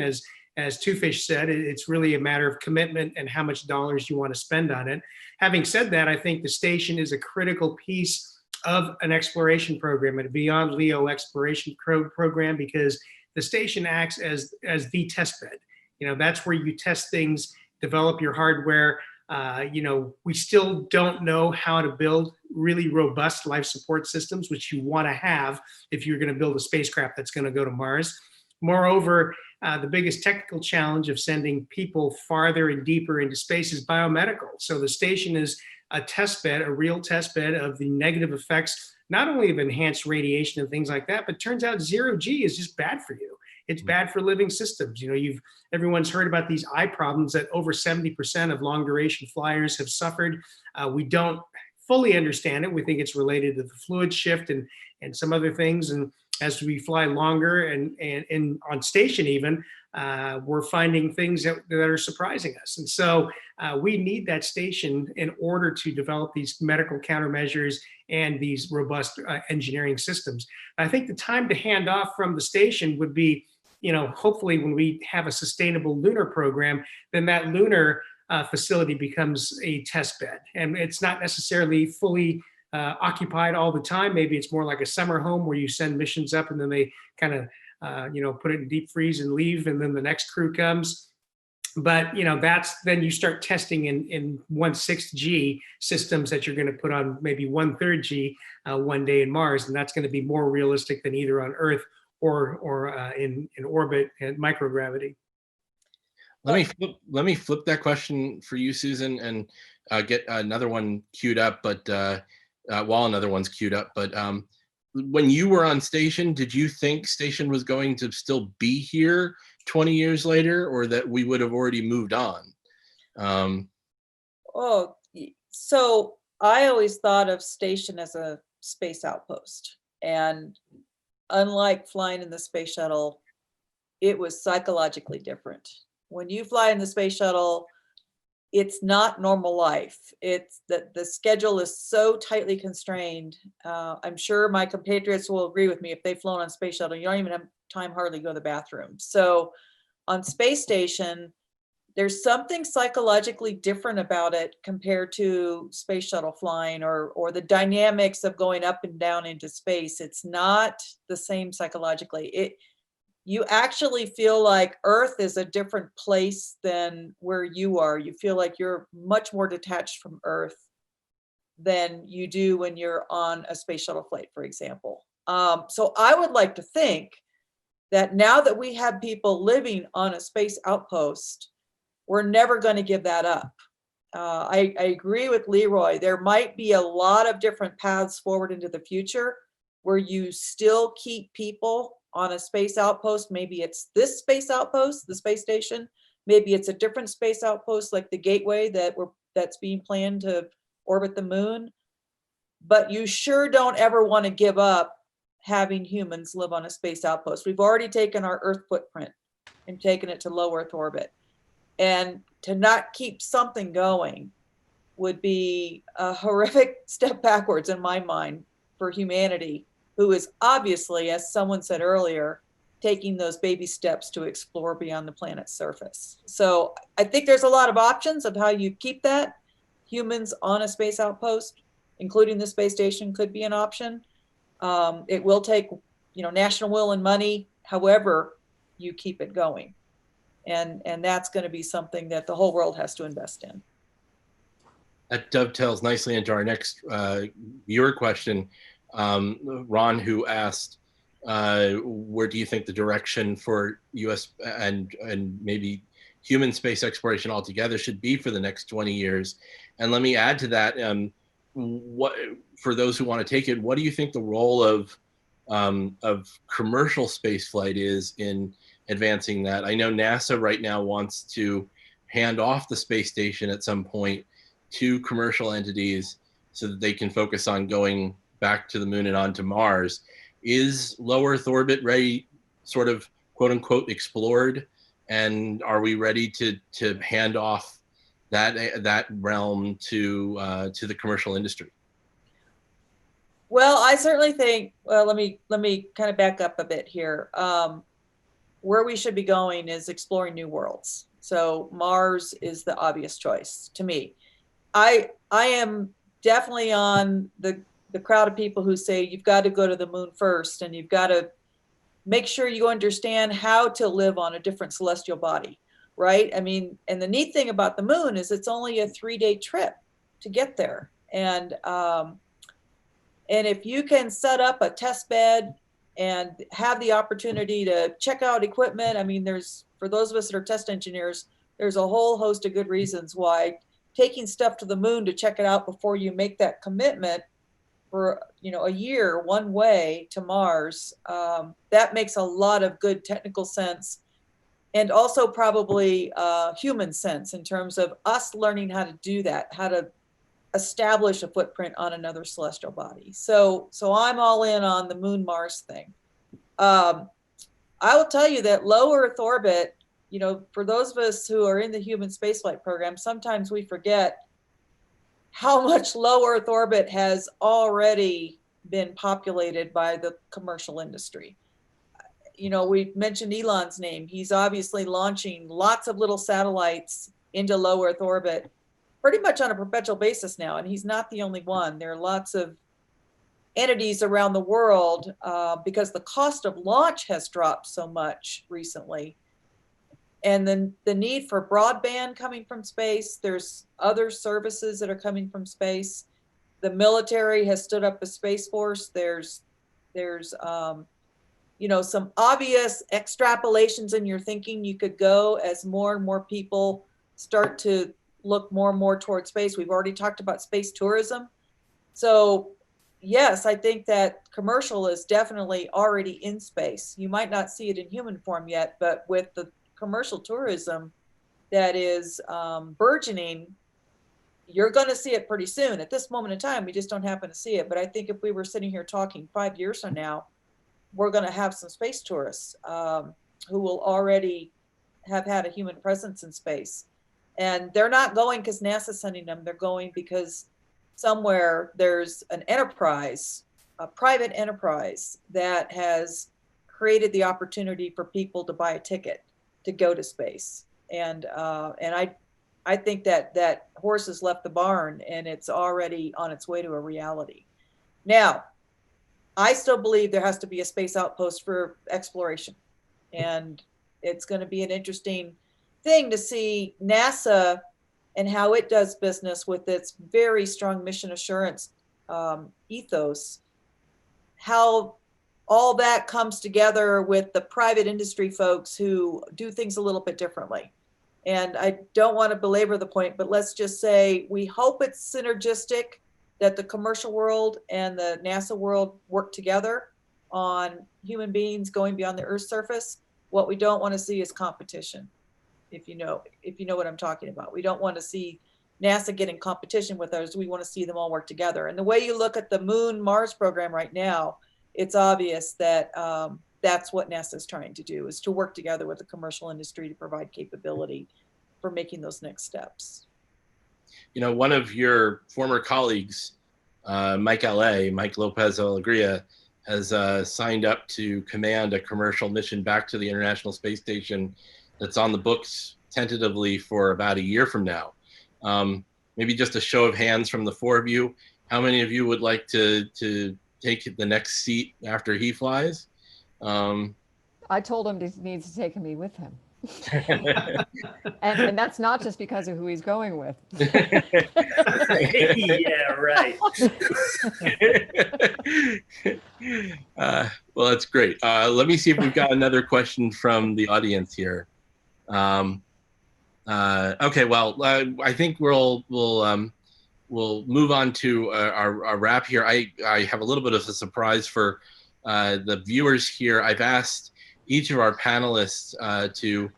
[SPEAKER 10] As Two Fish said, it's really a matter of commitment and how much dollars you want to spend on it. Having said that, I think the station is a critical piece of an exploration program and a beyond LEO exploration program, because the station acts as the test bed. That's where you test things, develop your hardware. We still don't know how to build really robust life support systems, which you want to have if you're going to build a spacecraft that's going to go to Mars. Moreover, the biggest technical challenge of sending people farther and deeper into space is biomedical. So the station is a test bed, a real test bed of the negative effects, not only of enhanced radiation and things like that, but turns out 0G is just bad for you. It's bad for living systems. Everyone's heard about these eye problems that over 70% of long duration flyers have suffered. We don't fully understand it. We think it's related to the fluid shift and some other things. And as we fly longer and on station even, we're finding things that are surprising us. And so we need that station in order to develop these medical countermeasures and these robust engineering systems. I think the time to hand off from the station would be, hopefully when we have a sustainable lunar program, then that lunar facility becomes a test bed. And it's not necessarily fully occupied all the time. Maybe it's more like a summer home where you send missions up and then they kind of, put it in deep freeze and leave, and then the next crew comes. But then you start testing in 1/6 G systems that you're going to put on maybe 1/3 G one day in Mars, and that's going to be more realistic than either on Earth or in orbit and microgravity.
[SPEAKER 8] Let me flip that question for you, Susan, and get another one queued up. But while another one's queued up, but when you were on station, did you think station was going to still be here 20 years later, or that we would have already moved on?
[SPEAKER 9] So I always thought of station as a space outpost. And unlike flying in the space shuttle, it was psychologically different. When you fly in the space shuttle, it's not normal life. It's that the schedule is so tightly constrained. I'm sure my compatriots will agree with me. If they've flown on space shuttle, you don't even have time hardly to go to the bathroom. So on space station, there's something psychologically different about it compared to space shuttle flying or the dynamics of going up and down into space. It's not the same psychologically. You actually feel like Earth is a different place than where you are. You feel like you're much more detached from Earth than you do when you're on a space shuttle flight, for example. So I would like to think that now that we have people living on a space outpost, we're never going to give that up. I agree with Leroy. There might be a lot of different paths forward into the future where you still keep people on a space outpost. Maybe it's this space outpost, the space station. Maybe it's a different space outpost like the Gateway that's being planned to orbit the moon. But you sure don't ever want to give up having humans live on a space outpost. We've already taken our Earth footprint and taken it to low Earth orbit. And to not keep something going would be a horrific step backwards in my mind for humanity, who is obviously, as someone said earlier, taking those baby steps to explore beyond the planet's surface. So I think there's a lot of options of how you keep that. Humans on a space outpost, including the space station, could be an option. It will take, national will and money. However, you keep it going. And that's going to be something that the whole world has to invest in.
[SPEAKER 8] That dovetails nicely into our next viewer question. Ron, who asked, where do you think the direction for U.S. and maybe human space exploration altogether should be for the next 20 years? And let me add to that, what for those who want to take it, what do you think the role of commercial space flight is in advancing that? I know NASA right now wants to hand off the space station at some point to commercial entities so that they can focus on going back to the moon and onto Mars. Is low Earth orbit ready, sort of quote unquote explored? And are we ready to hand off that realm to the commercial industry?
[SPEAKER 9] Well, I certainly think, let me kind of back up a bit here. Where we should be going is exploring new worlds. So Mars is the obvious choice to me. I am definitely on the crowd of people who say you've got to go to the moon first, and you've got to make sure you understand how to live on a different celestial body, right? I mean, and the neat thing about the moon is it's only a 3-day trip to get there. And if you can set up a test bed and have the opportunity to check out equipment, I mean, for those of us that are test engineers, there's a whole host of good reasons why taking stuff to the moon to check it out before you make that commitment for a year one way to Mars, that makes a lot of good technical sense, and also probably human sense in terms of us learning how to do that, how to establish a footprint on another celestial body. So I'm all in on the moon Mars thing. I will tell you that low Earth orbit, for those of us who are in the human spaceflight program, sometimes we forget how much low Earth orbit has already been populated by the commercial industry. We mentioned Elon's name. He's obviously launching lots of little satellites into low Earth orbit pretty much on a perpetual basis now. And he's not the only one. There are lots of entities around the world because the cost of launch has dropped so much recently. And then the need for broadband coming from space, there's other services that are coming from space. The military has stood up a Space Force. There's you know, some obvious extrapolations in your thinking you could go as more and more people start to look more and more towards space. We've already talked about space tourism. So yes, I think that commercial is definitely already in space. You might not see it in human form yet, but with the commercial tourism that is burgeoning, you're going to see it pretty soon. At this moment in time, we just don't happen to see it. But I think if we were sitting here talking 5 years from now, we're going to have some space tourists who will already have had a human presence in space. And they're not going because NASA's sending them. They're going because somewhere there's an enterprise, a private enterprise that has created the opportunity for people to buy a ticket to go to space. And I think that horse has left the barn and it's already on its way to a reality. Now, I still believe there has to be a space outpost for exploration. And it's going to be an interesting thing to see NASA and how it does business with its very strong mission assurance ethos, how all that comes together with the private industry folks who do things a little bit differently. And I don't want to belabor the point, but let's just say we hope it's synergistic, that the commercial world and the NASA world work together on human beings going beyond the Earth's surface. What we don't want to see is competition, if you know what I'm talking about. We don't want to see NASA get in competition with others. We want to see them all work together. And the way you look at the Moon Mars program right now, it's obvious that that's what NASA is trying to do, is to work together with the commercial industry to provide capability for making those next steps.
[SPEAKER 8] You know, one of your former colleagues, Mike Lopez Alegria, has signed up to command a commercial mission back to the International Space Station that's on the books tentatively for about a year from now. Maybe just a show of hands from the four of you. How many of you would like to take the next seat after he flies?
[SPEAKER 11] I told him he needs to take me with him. and that's not just because of who he's going with.
[SPEAKER 12] Yeah, right.
[SPEAKER 8] Well, that's great. Let me see if we've got another question from the audience here. Okay, well, I think we'll move on to our wrap here. I have a little bit of a surprise for the viewers here. I've asked each of our panelists to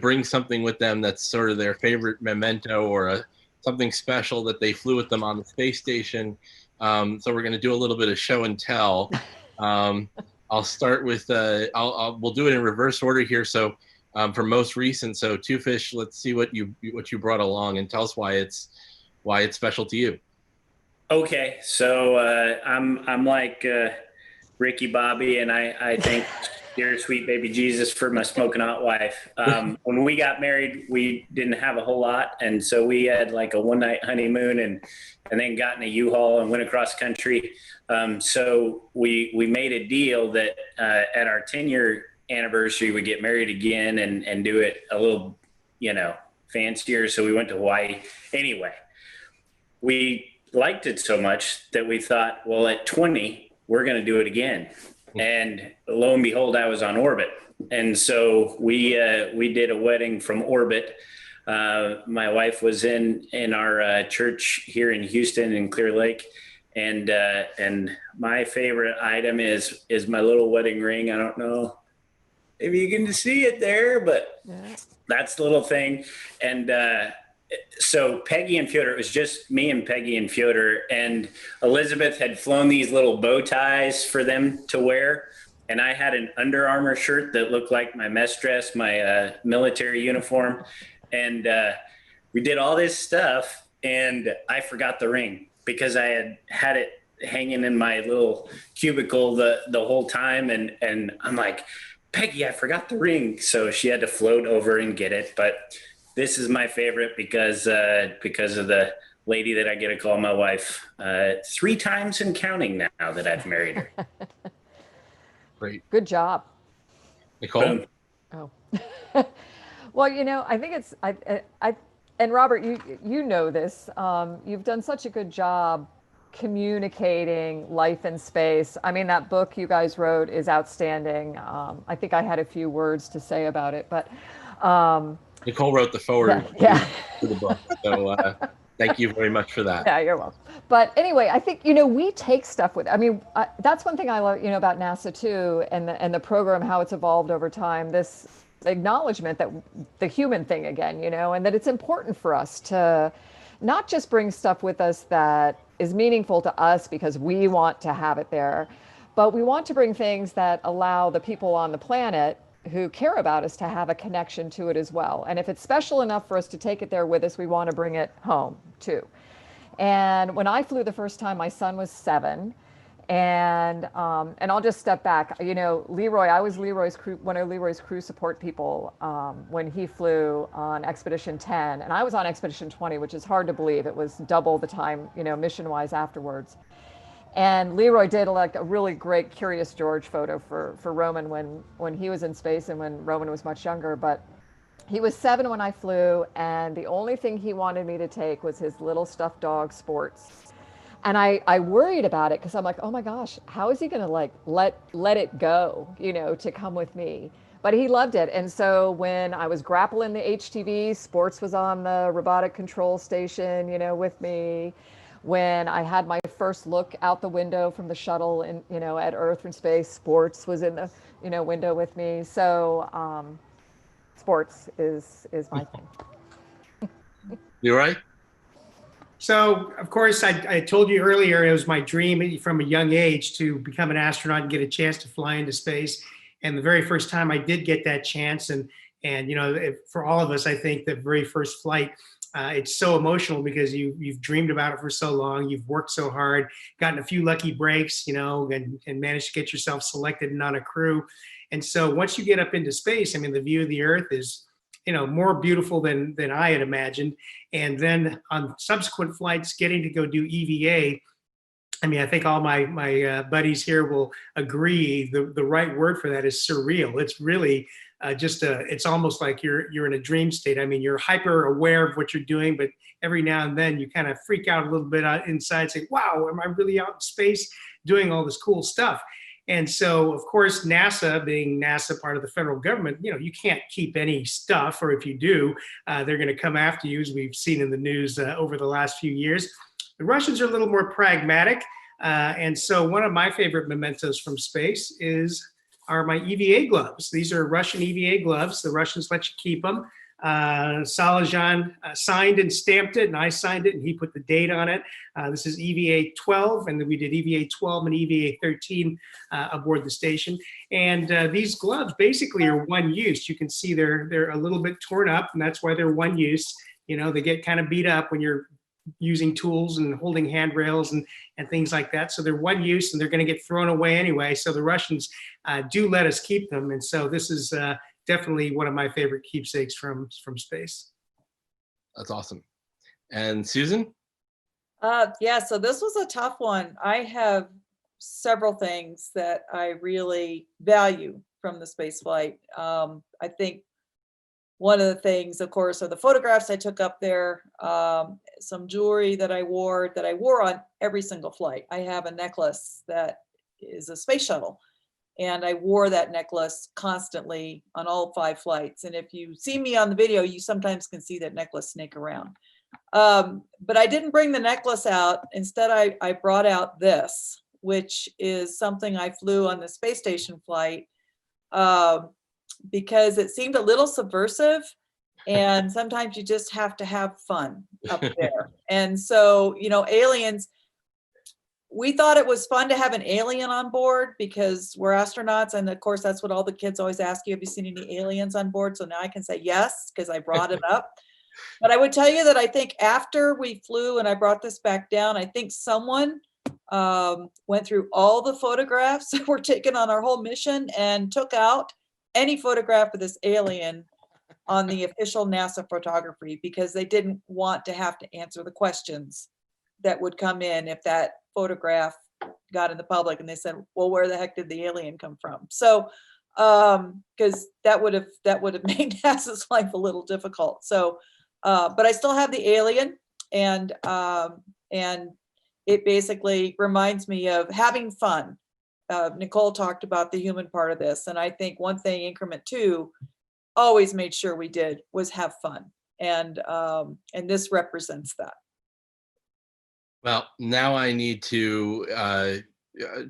[SPEAKER 8] bring something with them that's sort of their favorite memento or something special that they flew with them on the space station. So we're going to do a little bit of show and tell. I'll start with we'll do it in reverse order here. So for most recent, so Two Fish, let's see what you brought along and tell us why it's special to you. Okay,
[SPEAKER 12] so I'm like Ricky Bobby, and I thank dear sweet baby Jesus for my smoking hot wife. When we got married, we didn't have a whole lot, and so we had like a one-night honeymoon, and then got in a U-Haul and went across country. So we made a deal that at our 10-year anniversary, we get married again and do it a little, fancier. So we went to Hawaii. Anyway, we liked it so much that we thought, well, at 20, we're going to do it again. And lo and behold, I was on orbit. And so we did a wedding from orbit. My wife was in our church here in Houston in Clear Lake. And my favorite item is my little wedding ring. I don't know if you can see it there, but that's the little thing. And so Peggy and Fyodor, it was just me and Peggy and Fyodor, and Elizabeth had flown these little bow ties for them to wear. And I had an Under Armour shirt that looked like my mess dress, my military uniform. And we did all this stuff, and I forgot the ring because I had it hanging in my little cubicle the whole time. And I'm like, Peggy, I forgot the ring. So she had to float over and get it. But this is my favorite because of the lady that I get to call my wife 3 times and counting now that I've married her.
[SPEAKER 8] Great.
[SPEAKER 11] Good job.
[SPEAKER 8] Nicole?
[SPEAKER 11] Oh. Well, you know, I think it's, and Robert, you know this, you've done such a good job communicating life in space. I mean, that book you guys wrote is outstanding. I think I had a few words to say about it, but
[SPEAKER 8] Nicole wrote the foreword
[SPEAKER 11] yeah.
[SPEAKER 8] to the book. So thank you very much for that.
[SPEAKER 11] Yeah, you're welcome. But anyway, I think, you know, we take stuff with, I mean, that's one thing I love, you know, about NASA too, and the program, how it's evolved over time, this acknowledgement that the human thing again, you know, and that it's important for us to not just bring stuff with us that is meaningful to us because we want to have it there, but we want to bring things that allow the people on the planet who care about us to have a connection to it as well. And if it's special enough for us to take it there with us, we want to bring it home too. And when I flew the first time, my son was 7. And I'll just step back. You know, Leroy, I was one of Leroy's crew support people when he flew on Expedition 10, and I was on Expedition 20, which is hard to believe. It was double the time, you know, mission-wise afterwards. And Leroy did like a really great Curious George photo for Roman when he was in space and when Roman was much younger. But he was 7 when I flew, and the only thing he wanted me to take was his little stuffed dog, Sports. And I worried about it because I'm like, oh my gosh, how is he going to like let it go, you know, to come with me? But he loved it. And so when I was grappling the HTV, Sports was on the robotic control station, you know, with me. When I had my first look out the window from the shuttle and, you know, at Earth from space, Sports was in the, you know, window with me. So Sports is my thing.
[SPEAKER 8] Leroy?
[SPEAKER 10] So, of course, I told you earlier, it was my dream from a young age to become an astronaut and get a chance to fly into space. And the very first time I did get that chance, and you know, for all of us, I think the very first flight, it's so emotional because you've dreamed about it for so long, you've worked so hard, gotten a few lucky breaks, you know, and managed to get yourself selected and on a crew. And so once you get up into space, I mean, the view of the Earth is, you know, more beautiful than I had imagined. And then on subsequent flights, getting to go do EVA, I mean, I think all my buddies here will agree the right word for that is surreal. It's really it's almost like you're in a dream state. I mean, you're hyper aware of what you're doing, but every now and then you kind of freak out a little bit inside, say, wow, am I really out in space doing all this cool stuff? And so, of course, NASA, being NASA part of the federal government, you know, you can't keep any stuff, or if you do, they're going to come after you, as we've seen in the news over the last few years. The Russians are a little more pragmatic. And so one of my favorite mementos from space are my EVA gloves. These are Russian EVA gloves. The Russians let you keep them. Salajan signed and stamped it, and I signed it, and he put the date on it. This is EVA 12, and then we did EVA 12 and EVA 13 aboard the station. And these gloves basically are one use. You can see they're a little bit torn up, and that's why they're one use. You know, they get kind of beat up when you're using tools and holding handrails and things like that. So they're one use, and they're going to get thrown away anyway. So the Russians do let us keep them, and so this is definitely one of my favorite keepsakes from space.
[SPEAKER 8] That's awesome. And Susan?
[SPEAKER 9] Yeah, so this was a tough one. I have several things that I really value from the space flight. I think one of the things, of course, are the photographs I took up there, some jewelry that I wore on every single flight. I have a necklace that is a space shuttle, and I wore that necklace constantly on all 5 flights. And if you see me on the video, you sometimes can see that necklace snake around. But I didn't bring the necklace out. Instead, I brought out this, which is something I flew on the space station flight because it seemed a little subversive. And sometimes you just have to have fun up there. And so, you know, aliens, we thought it was fun to have an alien on board because we're astronauts. And of course, that's what all the kids always ask you. Have you seen any aliens on board? So now I can say yes, because I brought it up. But I would tell you that I think after we flew and I brought this back down, I think someone went through all the photographs that were taken on our whole mission and took out any photograph of this alien on the official NASA photography because they didn't want to have to answer the questions that would come in if that photograph got in the public and they said, well, where the heck did the alien come from? So, because that would have made NASA's life a little difficult. So, but I still have the alien, and it basically reminds me of having fun. Nicole talked about the human part of this, and I think one thing Increment 2 always made sure we did was have fun, and this represents that.
[SPEAKER 8] Well, now I need to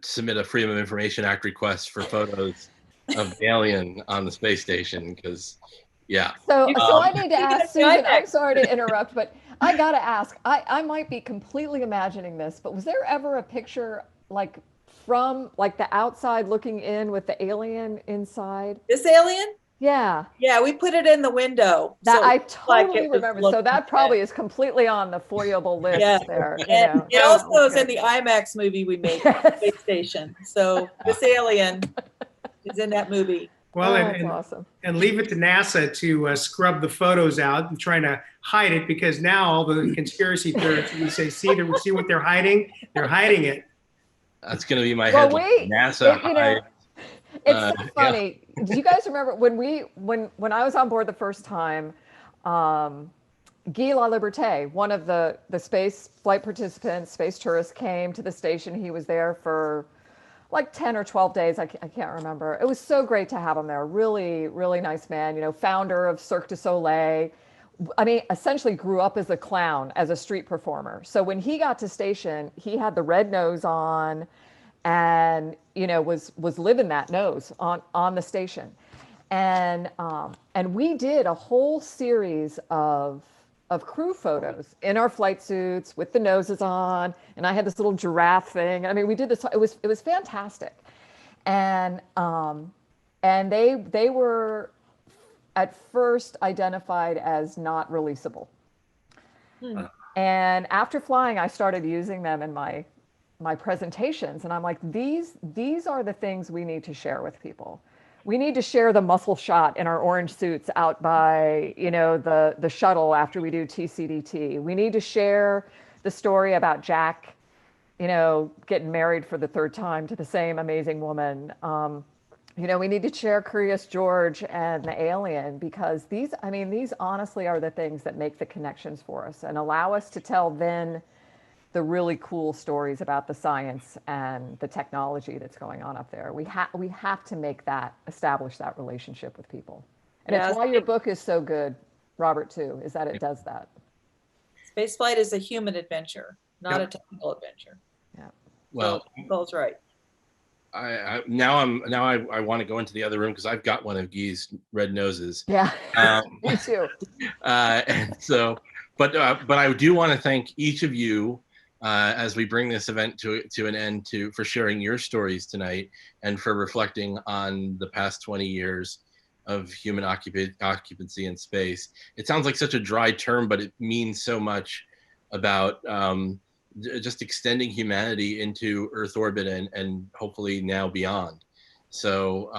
[SPEAKER 8] submit a Freedom of Information Act request for photos of the alien on the space station, because, yeah.
[SPEAKER 11] So I need to ask Susan, I'm sorry to interrupt, but I gotta ask, I might be completely imagining this, but was there ever a picture like from like the outside looking in with the alien inside?
[SPEAKER 9] This alien?
[SPEAKER 11] Yeah.
[SPEAKER 9] Yeah, we put it in the window.
[SPEAKER 11] That
[SPEAKER 9] so
[SPEAKER 11] I totally
[SPEAKER 9] it was
[SPEAKER 11] remember. So that probably is completely on the foyable list there.
[SPEAKER 9] And it also is in the IMAX movie we made at the space station. So this alien is in that movie.
[SPEAKER 10] Well,
[SPEAKER 11] that's awesome.
[SPEAKER 10] And leave it to NASA to scrub the photos out and trying to hide it, because now all the conspiracy theorists, we say, see what they're hiding? They're hiding it.
[SPEAKER 8] That's going to be my headline. NASA hides.
[SPEAKER 11] It's so funny. Yeah. Do you guys remember when I was on board the first time, Guy Laliberté, one of the space flight participants, space tourists, came to the station. He was there for like 10 or 12 days. I can't remember. It was so great to have him there. Really, really nice man, you know, founder of Cirque du Soleil. I mean, essentially grew up as a clown, as a street performer. So when he got to station, he had the red nose on, and you know was living that nose on the station, and we did a whole series of crew photos in our flight suits with the noses on, and I had this little giraffe thing. I mean, we did this. It was fantastic, and they were at first identified as not releasable, and after flying, I started using them in my presentations, and I'm like, these are the things we need to share with people. We need to share the muscle shot in our orange suits out by, you know, the shuttle after we do TCDT. We need to share the story about Jack, you know, getting married for the third time to the same amazing woman. You know, we need to share Curious George and the alien, because these honestly are the things that make the connections for us and allow us to tell then the really cool stories about the science and the technology that's going on up there. We have to establish that relationship with people. And it's why your book is so good, Robert, too, is that it does that.
[SPEAKER 9] Spaceflight is a human adventure, not a technical adventure.
[SPEAKER 11] Yeah.
[SPEAKER 8] Well,
[SPEAKER 9] Nicole's right.
[SPEAKER 8] I want to go into the other room because I've got one of Guy's red noses.
[SPEAKER 11] Yeah, me too.
[SPEAKER 8] And so, but I do want to thank each of you as we bring this event to an end, for sharing your stories tonight and for reflecting on the past 20 years of human occupancy in space. It sounds like such a dry term, but it means so much about just extending humanity into Earth orbit and hopefully now beyond. So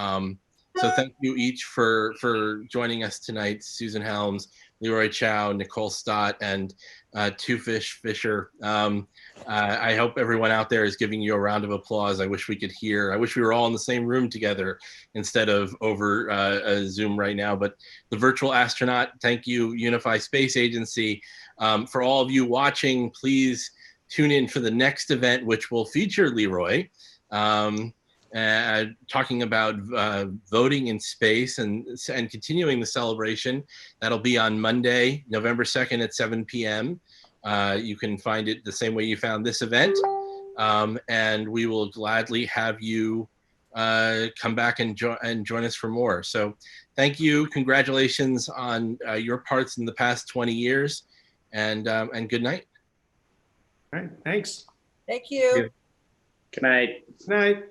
[SPEAKER 8] so thank you each for joining us tonight. Susan Helms, Leroy Chiao, Nicole Stott, and Fischer. I hope everyone out there is giving you a round of applause. I wish we were all in the same room together instead of over Zoom right now. But the Virtual Astronaut, thank you, Unify Space Agency. For all of you watching, please tune in for the next event, which will feature Leroy, talking about voting in space and continuing the celebration. That'll be on Monday, November 2nd at 7 p.m. You can find it the same way you found this event. And we will gladly have you come back and join us for more. So thank you. Congratulations on your parts in the past 20 years, and good night.
[SPEAKER 10] All right, thanks.
[SPEAKER 9] Thank you.
[SPEAKER 12] Good night.
[SPEAKER 10] Good night.